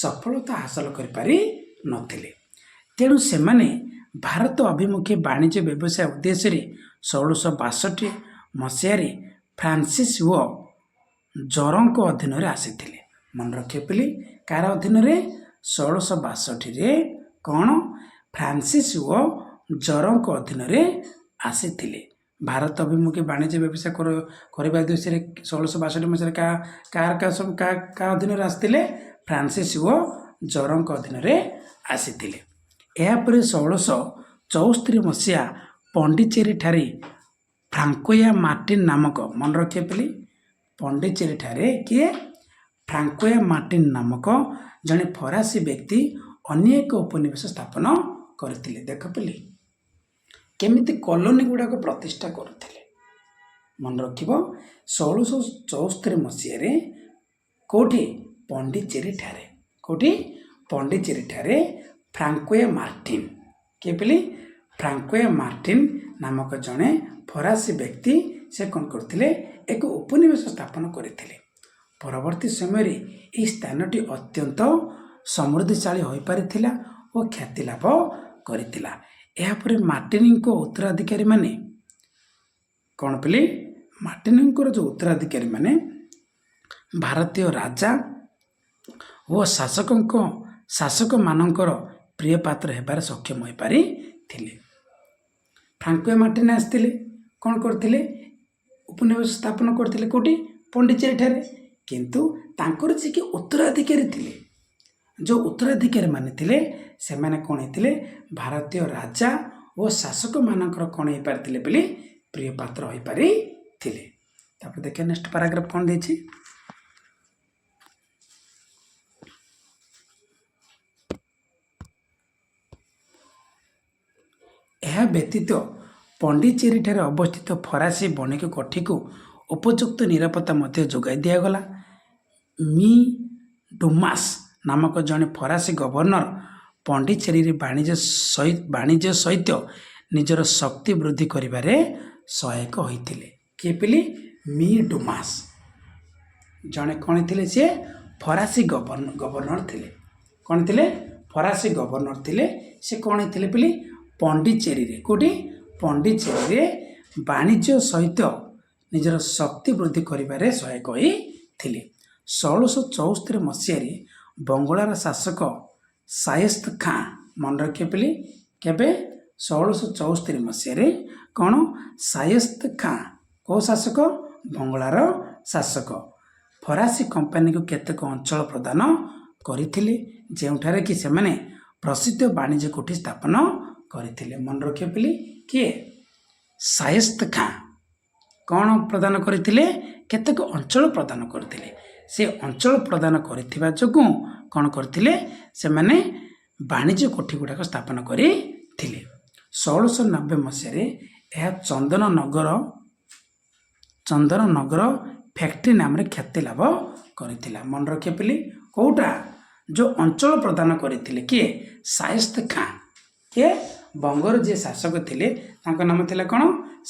ସଫଳତା ହାସଲ କରିପାରି ନଥିଲେ। ତେଣୁ ସେମାନେ ଭାରତ ଅଭିମୁଖୀ ବାଣିଜ୍ୟ ବ୍ୟବସାୟ ଉଦ୍ଦେଶ୍ୟରେ 1662 ମସିହାରେ ଫ୍ରାନ୍ସିସ୍ ଓ ଜରଙ୍କ ଅଧୀନରେ ଆସିଥିଲେ। ମନେ ରଖିବେ ବୋଲି କାହାର ଅଧୀନରେ? 1662ରେ କ'ଣ? ଫ୍ରାନ୍ସିସ୍ ଓ ଜରଙ୍କ ଅଧୀନରେ ଆସିଥିଲେ। ଭାରତ ଅଭିମୁଖୀ ବାଣିଜ୍ୟ ବ୍ୟବସାୟ କରିବା ଉଦ୍ଦେଶ୍ୟରେ 1662 ମସିହାରେ କାହା ଅଧୀନରେ ଆସିଥିଲେ? ଫ୍ରାନ୍ସିସ୍ ଓ ଜରଙ୍କ ଅଧୀନରେ ଆସିଥିଲେ। ଏହାପରେ 1664 ମସିହା ପଣ୍ଡିଚେରୀ ଠାରେ ଫ୍ରାଙ୍କୋୟା ମାର୍ଟିନ ନାମକ, ମନେ ରଖିବେ ବୋଲି ପଣ୍ଡିଚେରୀ ଠାରେ କିଏ? ଫ୍ରାଙ୍କୋୟା ମାର୍ଟିନ ନାମକ ଜଣେ ଫରାସୀ ବ୍ୟକ୍ତି ଅନେକ ଉପନିବେଶ ସ୍ଥାପନ କରିଥିଲେ। ଦେଖ ବୋଲି କେମିତି କଲୋନୀ ଗୁଡ଼ାକ ପ୍ରତିଷ୍ଠା କରୁଥିଲେ। ମନେ ରଖିବ 1664 ମସିହାରେ କେଉଁଠି? ପଣ୍ଡିଚେରୀ ଠାରେ। କେଉଁଠି? ପଣ୍ଡିଚେରୀ ଠାରେ ଫ୍ରାଙ୍କୋୟା ମାର୍ଟିନ। କିଏ ବୋଲି? ଫ୍ରାଙ୍କୋୟା ମାର୍ଟିନ ନାମକ ଜଣେ ଫରାସୀ ବ୍ୟକ୍ତି ସେ କ'ଣ କରିଥିଲେ? ଏକ ଉପନିବେଶ ସ୍ଥାପନ କରିଥିଲେ। ପରବର୍ତ୍ତୀ ସମୟରେ ଏହି ସ୍ଥାନଟି ଅତ୍ୟନ୍ତ ସମୃଦ୍ଧିଶାଳୀ ହୋଇପାରିଥିଲା ଓ ଖ୍ୟାତି ଲାଭ କରିଥିଲା। ଏହାପରେ ମାର୍ଟିନଙ୍କ ଉତ୍ତରାଧିକାରୀମାନେ କ'ଣ ବୋଲି? ମାର୍ଟିନଙ୍କର ଯେଉଁ ଉତ୍ତରାଧିକାରୀମାନେ ଭାରତୀୟ ରାଜା ଓ ଶାସକମାନଙ୍କର ପ୍ରିୟ ପାତ୍ର ହେବାରେ ସକ୍ଷମ ହୋଇପାରିଥିଲେ। ଫ୍ରାଙ୍କୋୟା ମାର୍ଟିନ ଆସିଥିଲେ, କ'ଣ କରିଥିଲେ? ଉପନିବେଶ ସ୍ଥାପନ କରିଥିଲେ। କେଉଁଠି? ପଣ୍ଡିଚେରୀ ଠାରେ। କିନ୍ତୁ ତାଙ୍କର ଯିଏକି ଉତ୍ତରାଧିକାରୀ ଥିଲେ, ଯେଉଁ ଉତ୍ତରାଧିକାରୀମାନେ ଥିଲେ ସେମାନେ କ'ଣ ହେଇଥିଲେ? ଭାରତୀୟ ରାଜା ଓ ଶାସକମାନଙ୍କର କ'ଣ ହେଇପାରିଥିଲେ ବୋଲି? ପ୍ରିୟ ପାତ୍ର ହୋଇପାରିଥିଲେ। ତାପରେ ଦେଖିବା ନେକ୍ସଟ ପାରାଗ୍ରାଫ କ'ଣ ଦେଇଛି। ଏହା ବ୍ୟତୀତ ପଣ୍ଡିଚେରୀଠାରେ ଅବସ୍ଥିତ ଫରାସୀ ବଣିକ କୋଠିକୁ ଉପଯୁକ୍ତ ନିରାପତ୍ତା ମଧ୍ୟ ଯୋଗାଇ ଦିଆଗଲା। ମି ଡୁମାସ୍ ନାମକ ଜଣେ ଫରାସୀ ଗଭର୍ଣ୍ଣର ପଣ୍ଡିଚେରୀରେ ବାଣିଜ୍ୟ ସହିତ ନିଜର ଶକ୍ତି ବୃଦ୍ଧି କରିବାରେ ସହାୟକ ହୋଇଥିଲେ। କିଏ ପିଲି? ମି ଡୁମାସ୍ ଜଣେ କ'ଣ ଥିଲେ? ସେ ଫରାସୀ ଗଭର୍ଣ୍ଣର ଥିଲେ। କ'ଣ ଥିଲେ? ଫରାସୀ ଗଭର୍ଣ୍ଣର ଥିଲେ। ସେ କ'ଣ ହେଇଥିଲେ ପିଲି? ପଣ୍ଡିଚେରୀରେ, କେଉଁଠି? ପଣ୍ଡିଚେରୀରେ ବାଣିଜ୍ୟ ସହିତ ନିଜର ଶକ୍ତି ବୃଦ୍ଧି କରିବାରେ ସହାୟକ ହୋଇଥିଲେ। 1674 ମସିହାରେ ବଙ୍ଗଳାର ଶାସକ ଶାୟସ୍ତ ଖାଁ, ମନେ ରଖିବେ ପିଲି, କେବେ? 1674 ମସିହାରେ କ'ଣ? ଶାୟସ୍ତ ଖାଁ କେଉଁ ଶାସକ? ବଙ୍ଗଳାର ଶାସକ ଫରାସୀ କମ୍ପାନୀକୁ କେତେକ ଅଞ୍ଚଳ ପ୍ରଦାନ କରିଥିଲେ, ଯେଉଁଠାରେ କି ସେମାନେ ପ୍ରସିଦ୍ଧ ବାଣିଜ୍ୟ କୋଠି ସ୍ଥାପନ କରିଥିଲେ। ମନେ ରଖିବେ ପିଲି, କିଏ? ଶାୟସ୍ତ ଖାଁ କ'ଣ ପ୍ରଦାନ କରିଥିଲେ? କେତେକ ଅଞ୍ଚଳ ପ୍ରଦାନ କରିଥିଲେ। ସେ ଅଞ୍ଚଳ ପ୍ରଦାନ କରିଥିବା ଯୋଗୁଁ କ'ଣ କରିଥିଲେ? ସେମାନେ ବାଣିଜ୍ୟ କୋଠି ଗୁଡ଼ାକ ସ୍ଥାପନ କରିଥିଲେ। 1690 ମସିହାରେ ଏହା ଚନ୍ଦନନଗର ଫ୍ୟାକ୍ଟ୍ରି ନାମରେ ଖ୍ୟାତି ଲାଭ କରିଥିଲା। ମନେ ରଖିବେ ପିଲି, କେଉଁଟା? ଯେଉଁ ଅଞ୍ଚଳ ପ୍ରଦାନ କରିଥିଲେ, କିଏ? ଶାୟସ୍ତ ଖାଁ। କିଏ? ବଙ୍ଗର ଯିଏ ଶାସକ ଥିଲେ ତାଙ୍କ ନାମ ଥିଲା କ'ଣ?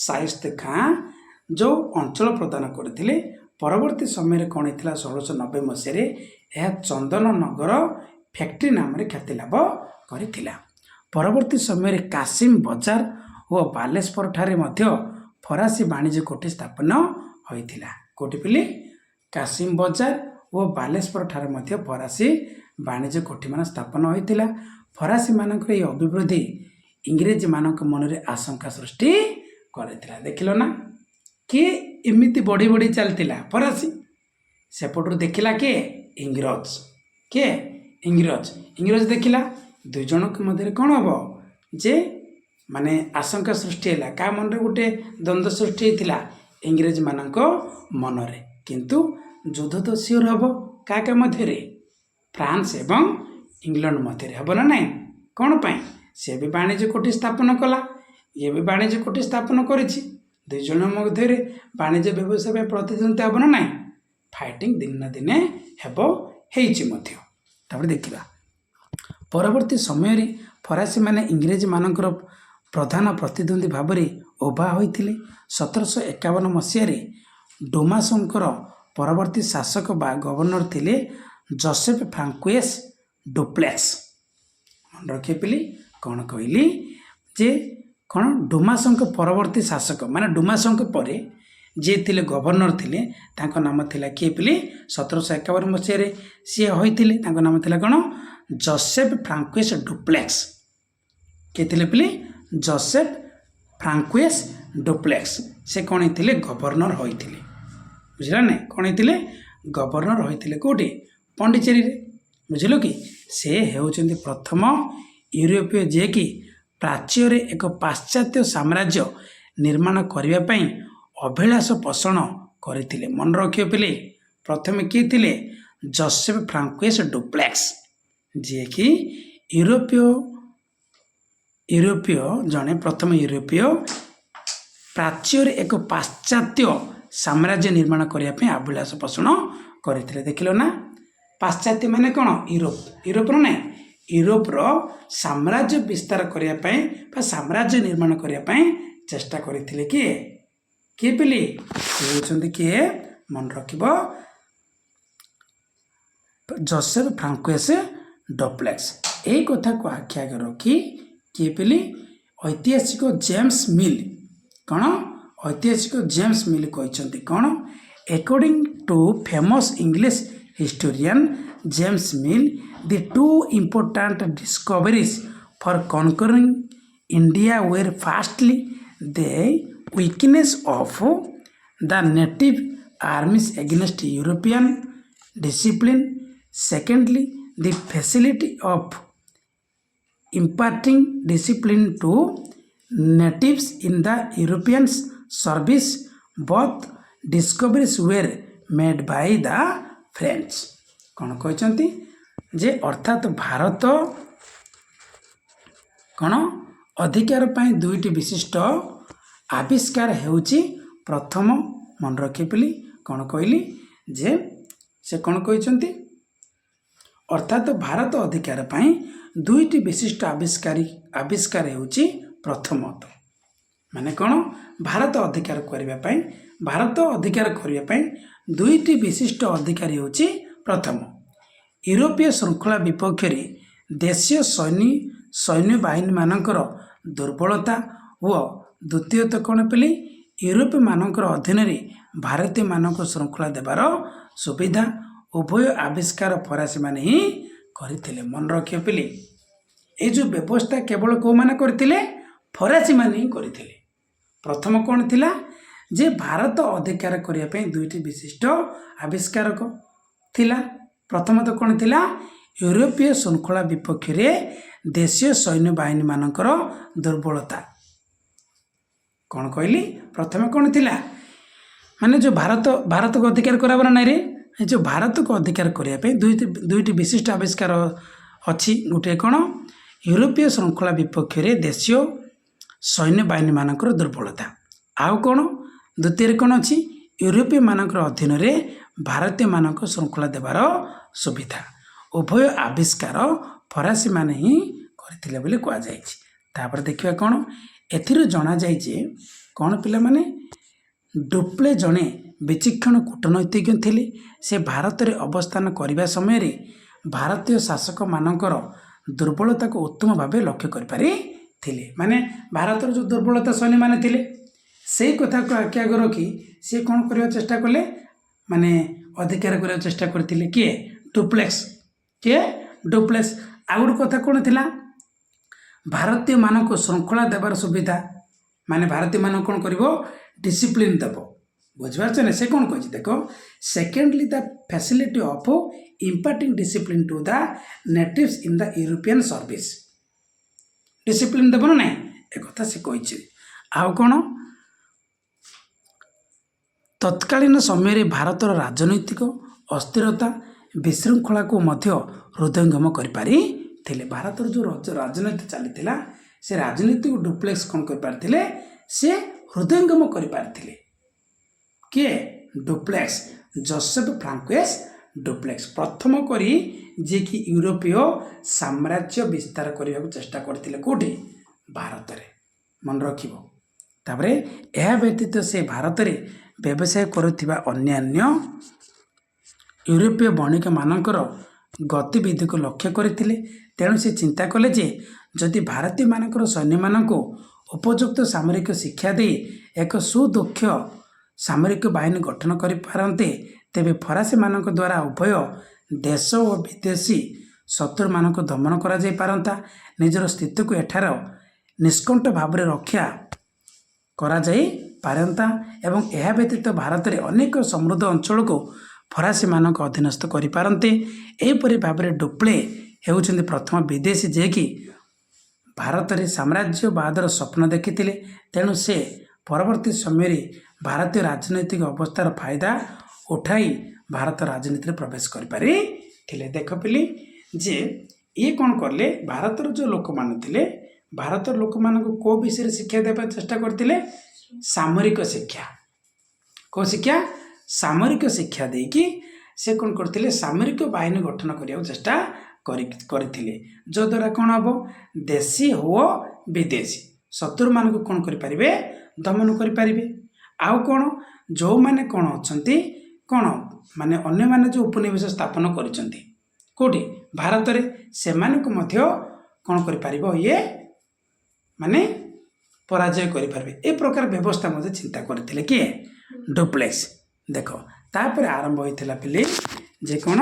ଶାୟସ୍ତ ଖାଁ। ଯେଉଁ ଅଞ୍ଚଳ ପ୍ରଦାନ କରିଥିଲେ, ପରବର୍ତ୍ତୀ ସମୟରେ କ'ଣ ହେଇଥିଲା? 1690 ମସିହାରେ ଏହା ଚନ୍ଦନନଗର ଫ୍ୟାକ୍ଟ୍ରି ନାମରେ ଖ୍ୟାତି ଲାଭ କରିଥିଲା। ପରବର୍ତ୍ତୀ ସମୟରେ କାସିମ ବଜାର ଓ ବାଲେଶ୍ୱର ଠାରେ ମଧ୍ୟ ଫରାସୀ ବାଣିଜ୍ୟ କୋଠି ସ୍ଥାପନ ହୋଇଥିଲା। କେଉଁଠି ପିଲି? କାସିମ ବଜାର ଓ ବାଲେଶ୍ୱର ଠାରେ ମଧ୍ୟ ଫରାସୀ ବାଣିଜ୍ୟ କୋଠିମାନ ସ୍ଥାପନ ହୋଇଥିଲା। ଫରାସୀମାନଙ୍କର ଏହି ଅଭିବୃଦ୍ଧି ଇଂରେଜମାନଙ୍କ ମନରେ ଆଶଙ୍କା ସୃଷ୍ଟି କରିଥିଲା। ଦେଖିଲ ନା, କିଏ ଏମିତି ବଢ଼ି ବଢ଼ି ଚାଲିଥିଲା? ଫରାସୀ। ସେପଟରୁ ଦେଖିଲା କିଏ? ଇଂରେଜ। କିଏ? ଇଂରେଜ ଦେଖିଲା। ଦୁଇ ଜଣଙ୍କ ମଧ୍ୟରେ କ'ଣ ହେବ? ଯେ ମାନେ ଆଶଙ୍କା ସୃଷ୍ଟି ହେଲା। କାହା ମନରେ ଗୋଟେ ଦ୍ୱନ୍ଦ୍ୱ ସୃଷ୍ଟି ହେଇଥିଲା? ଇଂରେଜମାନଙ୍କ ମନରେ। କିନ୍ତୁ ଯୁଦ୍ଧ ତ ସିଓର ହେବ କାହା କାହା ମଧ୍ୟରେ? ଫ୍ରାନ୍ସ ଏବଂ ଇଂଲଣ୍ଡ ମଧ୍ୟରେ ହେବ ନା ନାହିଁ? କ'ଣ ପାଇଁ? ସେ ବି ବାଣିଜ୍ୟ କୋଠି ସ୍ଥାପନ କଲା, ଇଏ ବି ବାଣିଜ୍ୟ କୋଠି ସ୍ଥାପନ କରିଛି। ଦୁଇ ଜଣ ମଧ୍ୟରେ ବାଣିଜ୍ୟ ବ୍ୟବସାୟ ପାଇଁ ପ୍ରତିଦ୍ୱନ୍ଦିତା ହେବ ନା ନାହିଁ? ଫାଇଟିଂ ଦିନେ ନା ଦିନେ ହେବ, ହେଇଛି ମଧ୍ୟ। ତାପରେ ଦେଖିବା, ପରବର୍ତ୍ତୀ ସମୟରେ ଫରାସୀମାନେ ଇଂରେଜମାନଙ୍କର ପ୍ରଧାନ ପ୍ରତିଦ୍ୱନ୍ଦ୍ୱୀ ଭାବରେ ଉଭା ହୋଇଥିଲେ। 1751 ମସିହାରେ ଡୁମାସଙ୍କର ପରବର୍ତ୍ତୀ ଶାସକ ବା ଗଭର୍ଣ୍ଣର ଥିଲେ ଯୋସେଫ ଫ୍ରାଙ୍କୁଏସ୍ ଡୁପ୍ଲେକ୍ସ। ମନେ ରଖିବେ ପିଲି, କ'ଣ କହିଲି? ଯେ କ'ଣ? ଡୁମାସଙ୍କ ପରବର୍ତ୍ତୀ ଶାସକ, ମାନେ ଡୁମାସଙ୍କ ପରେ ଯିଏ ଥିଲେ ଗଭର୍ଣ୍ଣର ଥିଲେ, ତାଙ୍କ ନାମ ଥିଲା କିଏ ପିଲି? 1751 ମସିହାରେ ସିଏ ହୋଇଥିଲେ। ତାଙ୍କ ନାମ ଥିଲା କ'ଣ? Joseph Francois Dupleix. କିଏ ଥିଲେ ପିଲି? Joseph Francois duplex. ସେ କ'ଣ ହେଇଥିଲେ? ଗଭର୍ଣ୍ଣର ହୋଇଥିଲେ। ବୁଝିଲା ନା? କ'ଣ ହେଇଥିଲେ? ଗଭର୍ଣ୍ଣର ହୋଇଥିଲେ। କେଉଁଠି? ପଣ୍ଡିଚେରୀରେ। ବୁଝିଲ କି? ସେ ହେଉଛନ୍ତି ପ୍ରଥମ ୟୁରୋପୀୟ ଯିଏକି ପ୍ରାଚ୍ୟରେ ଏକ ପାଶ୍ଚାତ୍ୟ ସାମ୍ରାଜ୍ୟ ନିର୍ମାଣ କରିବା ପାଇଁ ଅଭିଳାଷ ପୋଷଣ କରିଥିଲେ। ମନେ ରଖିବେ ପିଲେ, ପ୍ରଥମେ କିଏ ଥିଲେ? ଯୋସେଫ ଫ୍ରାଙ୍କୁଏସ୍ ଡୁପ୍ଲେକ୍ସ, ଯିଏକି ଜଣେ ପ୍ରଥମ ୟୁରୋପୀୟ ପ୍ରାଚ୍ୟରେ ଏକ ପାଶ୍ଚାତ୍ୟ ସାମ୍ରାଜ୍ୟ ନିର୍ମାଣ କରିବା ପାଇଁ ଅଭିଳାଷ ପୋଷଣ କରିଥିଲେ। ଦେଖିଲ ନା? ପାଶ୍ଚାତ୍ୟ ମାନେ କ'ଣ? ୟୁରୋପର ନାହିଁ, ୟୁରୋପର ସାମ୍ରାଜ୍ୟ ବିସ୍ତାର କରିବା ପାଇଁ ବା ସାମ୍ରାଜ୍ୟ ନିର୍ମାଣ କରିବା ପାଇଁ ଚେଷ୍ଟା କରିଥିଲେ। କିଏ ପିଲି? ସେ ହେଉଛନ୍ତି କିଏ? ମନେ ରଖିବ, ଯୋସେଫ ଫ୍ରାଙ୍କୁଏସ୍ ଡୁପ୍ଲେକ୍ସ। ଏହି କଥାକୁ ଆଖି ଆଗରେ ରଖି କିଏ ପିଲି? ଐତିହାସିକ ଜେମ୍ସ ମିଲ୍। କ'ଣ? ଐତିହାସିକ ଜେମ୍ସ ମିଲ୍ କହିଛନ୍ତି କ'ଣ? According to famous English historian James Mill, the two important discoveries for conquering India were firstly the weakness of the native armies against European discipline, secondly the facility of imparting discipline to natives in the Europeans' service. Both discoveries were made by the French. କ'ଣ କହିଛନ୍ତି? ଯେ ଅର୍ଥାତ୍ ଭାରତ କ'ଣ ଅଧିକାର ପାଇଁ ଦୁଇଟି ବିଶିଷ୍ଟ ଆବିଷ୍କାର ହେଉଛି ପ୍ରଥମ। ମନେ ରଖିଥିଲି କ'ଣ କହିଲି ଯେ ସେ କ'ଣ କହିଛନ୍ତି ଅର୍ଥାତ୍ ଭାରତ ଅଧିକାର ପାଇଁ ଦୁଇଟି ବିଶିଷ୍ଟ ଆବିଷ୍କାର ହେଉଛି ପ୍ରଥମତଃ। ମାନେ କ'ଣ ଭାରତ ଅଧିକାର କରିବା ପାଇଁ ଦୁଇଟି ବିଶିଷ୍ଟ ଅଧିକାର ହେଉଛି ପ୍ରଥମ ୟୁରୋପୀୟ ଶୃଙ୍ଖଳା ବିପକ୍ଷରେ ଦେଶୀୟ ସୈନ୍ୟବାହିନୀମାନଙ୍କର ଦୁର୍ବଳତା ଓ ଦ୍ୱିତୀୟତଃ କ'ଣ ପିଲି ୟୁରୋପୀୟମାନଙ୍କର ଅଧୀନରେ ଭାରତୀୟମାନଙ୍କୁ ଶୃଙ୍ଖଳା ଦେବାର ସୁବିଧା। ଉଭୟ ଆବିଷ୍କାର ଫରାସୀମାନେ ହିଁ କରିଥିଲେ। ମନେ ରଖିବ ପିଲି ଏଇ ଯେଉଁ ବ୍ୟବସ୍ଥା କେବଳ କେଉଁମାନେ କରିଥିଲେ? ଫରାସୀମାନେ ହିଁ କରିଥିଲେ। ପ୍ରଥମ କ'ଣ ଥିଲା ଯେ ଭାରତ ଅଧିକାର କରିବା ପାଇଁ ଦୁଇଟି ବିଶିଷ୍ଟ ଆବିଷ୍କାରକ ଥିଲା। ପ୍ରଥମତଃ କ'ଣ ଥିଲା? ୟୁରୋପୀୟ ଶୃଙ୍ଖଳା ବିପକ୍ଷରେ ଦେଶୀୟ ସୈନ୍ୟବାହିନୀମାନଙ୍କର ଦୁର୍ବଳତା। କ'ଣ କହିଲି? ପ୍ରଥମେ କ'ଣ ଥିଲା? ମାନେ ଯେଉଁ ଭାରତକୁ ଅଧିକାର କରାବ ନା ନାଇଁରେ, ଏ ଯେଉଁ ଭାରତକୁ ଅଧିକାର କରିବା ପାଇଁ ଦୁଇଟି ବିଶିଷ୍ଟ ଆବିଷ୍କାର ଅଛି। ଗୋଟିଏ କ'ଣ? ୟୁରୋପୀୟ ଶୃଙ୍ଖଳା ବିପକ୍ଷରେ ଦେଶୀୟ ସୈନ୍ୟବାହିନୀମାନଙ୍କର ଦୁର୍ବଳତା। ଆଉ କ'ଣ? ଦ୍ୱିତୀୟରେ କ'ଣ ଅଛି? ୟୁରୋପୀୟମାନଙ୍କର ଅଧୀନରେ ଭାରତୀୟମାନଙ୍କ ଶୃଙ୍ଖଳା ଦେବାର ସୁବିଧା। ଉଭୟ ଆବିଷ୍କାର ଫରାସୀମାନେ ହିଁ କରିଥିଲେ ବୋଲି କୁହାଯାଇଛି। ତାପରେ ଦେଖିବା କ'ଣ? ଏଥିରୁ ଜଣାଯାଏ ଯେ କ'ଣ ପିଲାମାନେ ଡୁପ୍ଲେ ଜଣେ ବିଚକ୍ଷଣ କୂଟନୈତିଜ୍ଞ ଥିଲେ। ସେ ଭାରତରେ ଅବସ୍ଥାନ କରିବା ସମୟରେ ଭାରତୀୟ ଶାସକମାନଙ୍କର ଦୁର୍ବଳତାକୁ ଉତ୍ତମ ଭାବେ ଲକ୍ଷ୍ୟ କରିପାରିଥିଲେ। ମାନେ ଭାରତର ଯେଉଁ ଦୁର୍ବଳତା ସୈନ୍ୟମାନେ ଥିଲେ ସେଇ କଥାକୁ ଆଖି ଆଗ ରଖି ସେ କ'ଣ କରିବାକୁ ଚେଷ୍ଟା କଲେ? ମାନେ ଅଧିକାର କରିବାକୁ ଚେଷ୍ଟା କରିଥିଲେ। କିଏ? ଡୁପ୍ଲେକ୍ସ। ଆଉ ଗୋଟେ କଥା କ'ଣ ଥିଲା? ଭାରତୀୟମାନଙ୍କୁ ଶୃଙ୍ଖଳା ଦେବାର ସୁବିଧା। ମାନେ ଭାରତୀୟମାନଙ୍କୁ କ'ଣ କରିବ? ଡିସିପ୍ଲିନ୍ ଦେବ। ବୁଝିପାରୁଛ ନା? ସେ କ'ଣ କହିଛି ଦେଖ, secondly the facility of imparting discipline to the natives in the European service. Discipline ଦେବ ନା ନାହିଁ ଏକଥା ସେ କହିଛି। ଆଉ କ'ଣ? ତତ୍କାଳୀନ ସମୟରେ ଭାରତର ରାଜନୈତିକ ଅସ୍ଥିରତା ବିଶୃଙ୍ଖଳାକୁ ମଧ୍ୟ ହୃଦୟଙ୍ଗମ କରିପାରିଥିଲେ। ଭାରତର ଯେଉଁ ରାଜନୀତି ଚାଲିଥିଲା ସେ ରାଜନୀତିକୁ ଡୁପ୍ଲେକ୍ସ କ'ଣ କରିପାରିଥିଲେ? ସେ ହୃଦୟଙ୍ଗମ କରିପାରିଥିଲେ। କିଏ? ଡୁପ୍ଲେକ୍ସ। ଯୋସେଫ ଫ୍ରାଙ୍କୋଇସ୍ ଡୁପ୍ଲେକ୍ସ ପ୍ରଥମ କରି ଯିଏକି ୟୁରୋପୀୟ ସାମ୍ରାଜ୍ୟ ବିସ୍ତାର କରିବାକୁ ଚେଷ୍ଟା କରିଥିଲେ। କେଉଁଠି? ଭାରତରେ। ମନେ ରଖିବ। ତାପରେ ଏହା ବ୍ୟତୀତ ସେ ଭାରତରେ ବ୍ୟବସାୟ କରୁଥିବା ଅନ୍ୟାନ୍ୟ ୟୁରୋପୀୟ ବଣିକମାନଙ୍କର ଗତିବିଧିକୁ ଲକ୍ଷ୍ୟ କରିଥିଲେ। ତେଣୁ ସେ ଚିନ୍ତା କଲେ ଯେ ଯଦି ଭାରତୀୟମାନଙ୍କର ସୈନ୍ୟମାନଙ୍କୁ ଉପଯୁକ୍ତ ସାମରିକ ଶିକ୍ଷା ଦେଇ ଏକ ସୁଦକ୍ଷ ସାମରିକ ବାହିନୀ ଗଠନ କରିପାରନ୍ତେ ତେବେ ଫରାସୀମାନଙ୍କ ଦ୍ୱାରା ଉଭୟ ଦେଶ ଓ ବିଦେଶୀ ଶତ୍ରୁମାନଙ୍କୁ ଦମନ କରାଯାଇପାରନ୍ତା। ନିଜର ସ୍ଥିତିକୁ ଏଠାର ନିଷ୍କଣ୍ଠ ଭାବରେ ରକ୍ଷା କରାଯାଇପାରନ୍ତା ଏବଂ ଏହା ବ୍ୟତୀତ ଭାରତରେ ଅନେକ ସମୃଦ୍ଧ ଅଞ୍ଚଳକୁ ଫରାସୀମାନଙ୍କ ଅଧୀନସ୍ଥ କରିପାରନ୍ତେ। ଏହିପରି ଭାବରେ ଡୁପ୍ଲେ ହେଉଛନ୍ତି ପ୍ରଥମ ବିଦେଶୀ ଯିଏକି ଭାରତରେ ସାମ୍ରାଜ୍ୟବାଦର ସ୍ୱପ୍ନ ଦେଖିଥିଲେ। ତେଣୁ ସେ ପରବର୍ତ୍ତୀ ସମୟରେ ଭାରତୀୟ ରାଜନୈତିକ ଅବସ୍ଥାର ଫାଇଦା ଉଠାଇ ଭାରତ ରାଜନୀତିରେ ପ୍ରବେଶ କରିପାରିଥିଲେ। ଦେଖ ପିଲି ଯେ ଇଏ କ'ଣ କଲେ? ଭାରତର ଯେଉଁ ଲୋକମାନେ ଥିଲେ ଭାରତର ଲୋକମାନଙ୍କୁ କେଉଁ ବିଷୟରେ ଶିକ୍ଷା ଦେବା ଚେଷ୍ଟା କରିଥିଲେ? ସାମରିକ ଶିକ୍ଷା। କେଉଁ ଶିକ୍ଷା? ସାମରିକ ଶିକ୍ଷା ଦେଇକି ସେ କ'ଣ କରିଥିଲେ? ସାମରିକ ବାହିନୀ ଗଠନ କରିବାକୁ ଚେଷ୍ଟା କରିଥିଲେ। ଯଦ୍ୱାରା କ'ଣ ହେବ? ଦେଶୀ ଓ ବିଦେଶୀ ଶତ୍ରୁମାନଙ୍କୁ କ'ଣ କରିପାରିବେ? ଦମନ କରିପାରିବେ। ଆଉ କ'ଣ? ଯେଉଁମାନେ କ'ଣ ଅଛନ୍ତି କ'ଣ ମାନେ ଅନ୍ୟମାନେ ଯେଉଁ ଉପନିବେଶ ସ୍ଥାପନ କରିଛନ୍ତି କେଉଁଠି? ଭାରତରେ, ସେମାନଙ୍କୁ ମଧ୍ୟ କ'ଣ କରିପାରିବ? ଇଏ ମାନେ ପରାଜୟ କରିପାରିବେ। ଏ ପ୍ରକାର ବ୍ୟବସ୍ଥା ମଧ୍ୟ ଚିନ୍ତା କରିଥିଲେ କିଏ? ଡୁପ୍ଲେକ୍ସ। ଦେଖ ତାପରେ ଆରମ୍ଭ ହୋଇଥିଲା ପିଲେ ଯେ କ'ଣ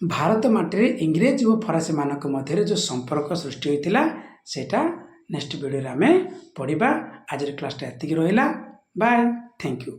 ଭାରତ ମାଟିରେ ଇଂରେଜ ଓ ଫରାସୀମାନଙ୍କ ମଧ୍ୟରେ ଯେଉଁ ସମ୍ପର୍କ ସୃଷ୍ଟି ହୋଇଥିଲା ସେଇଟା ନେକ୍ସଟ ଭିଡ଼ିଓରେ ଆମେ ପଢ଼ିବା। ଆଜିର କ୍ଲାସଟା ଏତିକି ରହିଲା। Bye, thank you.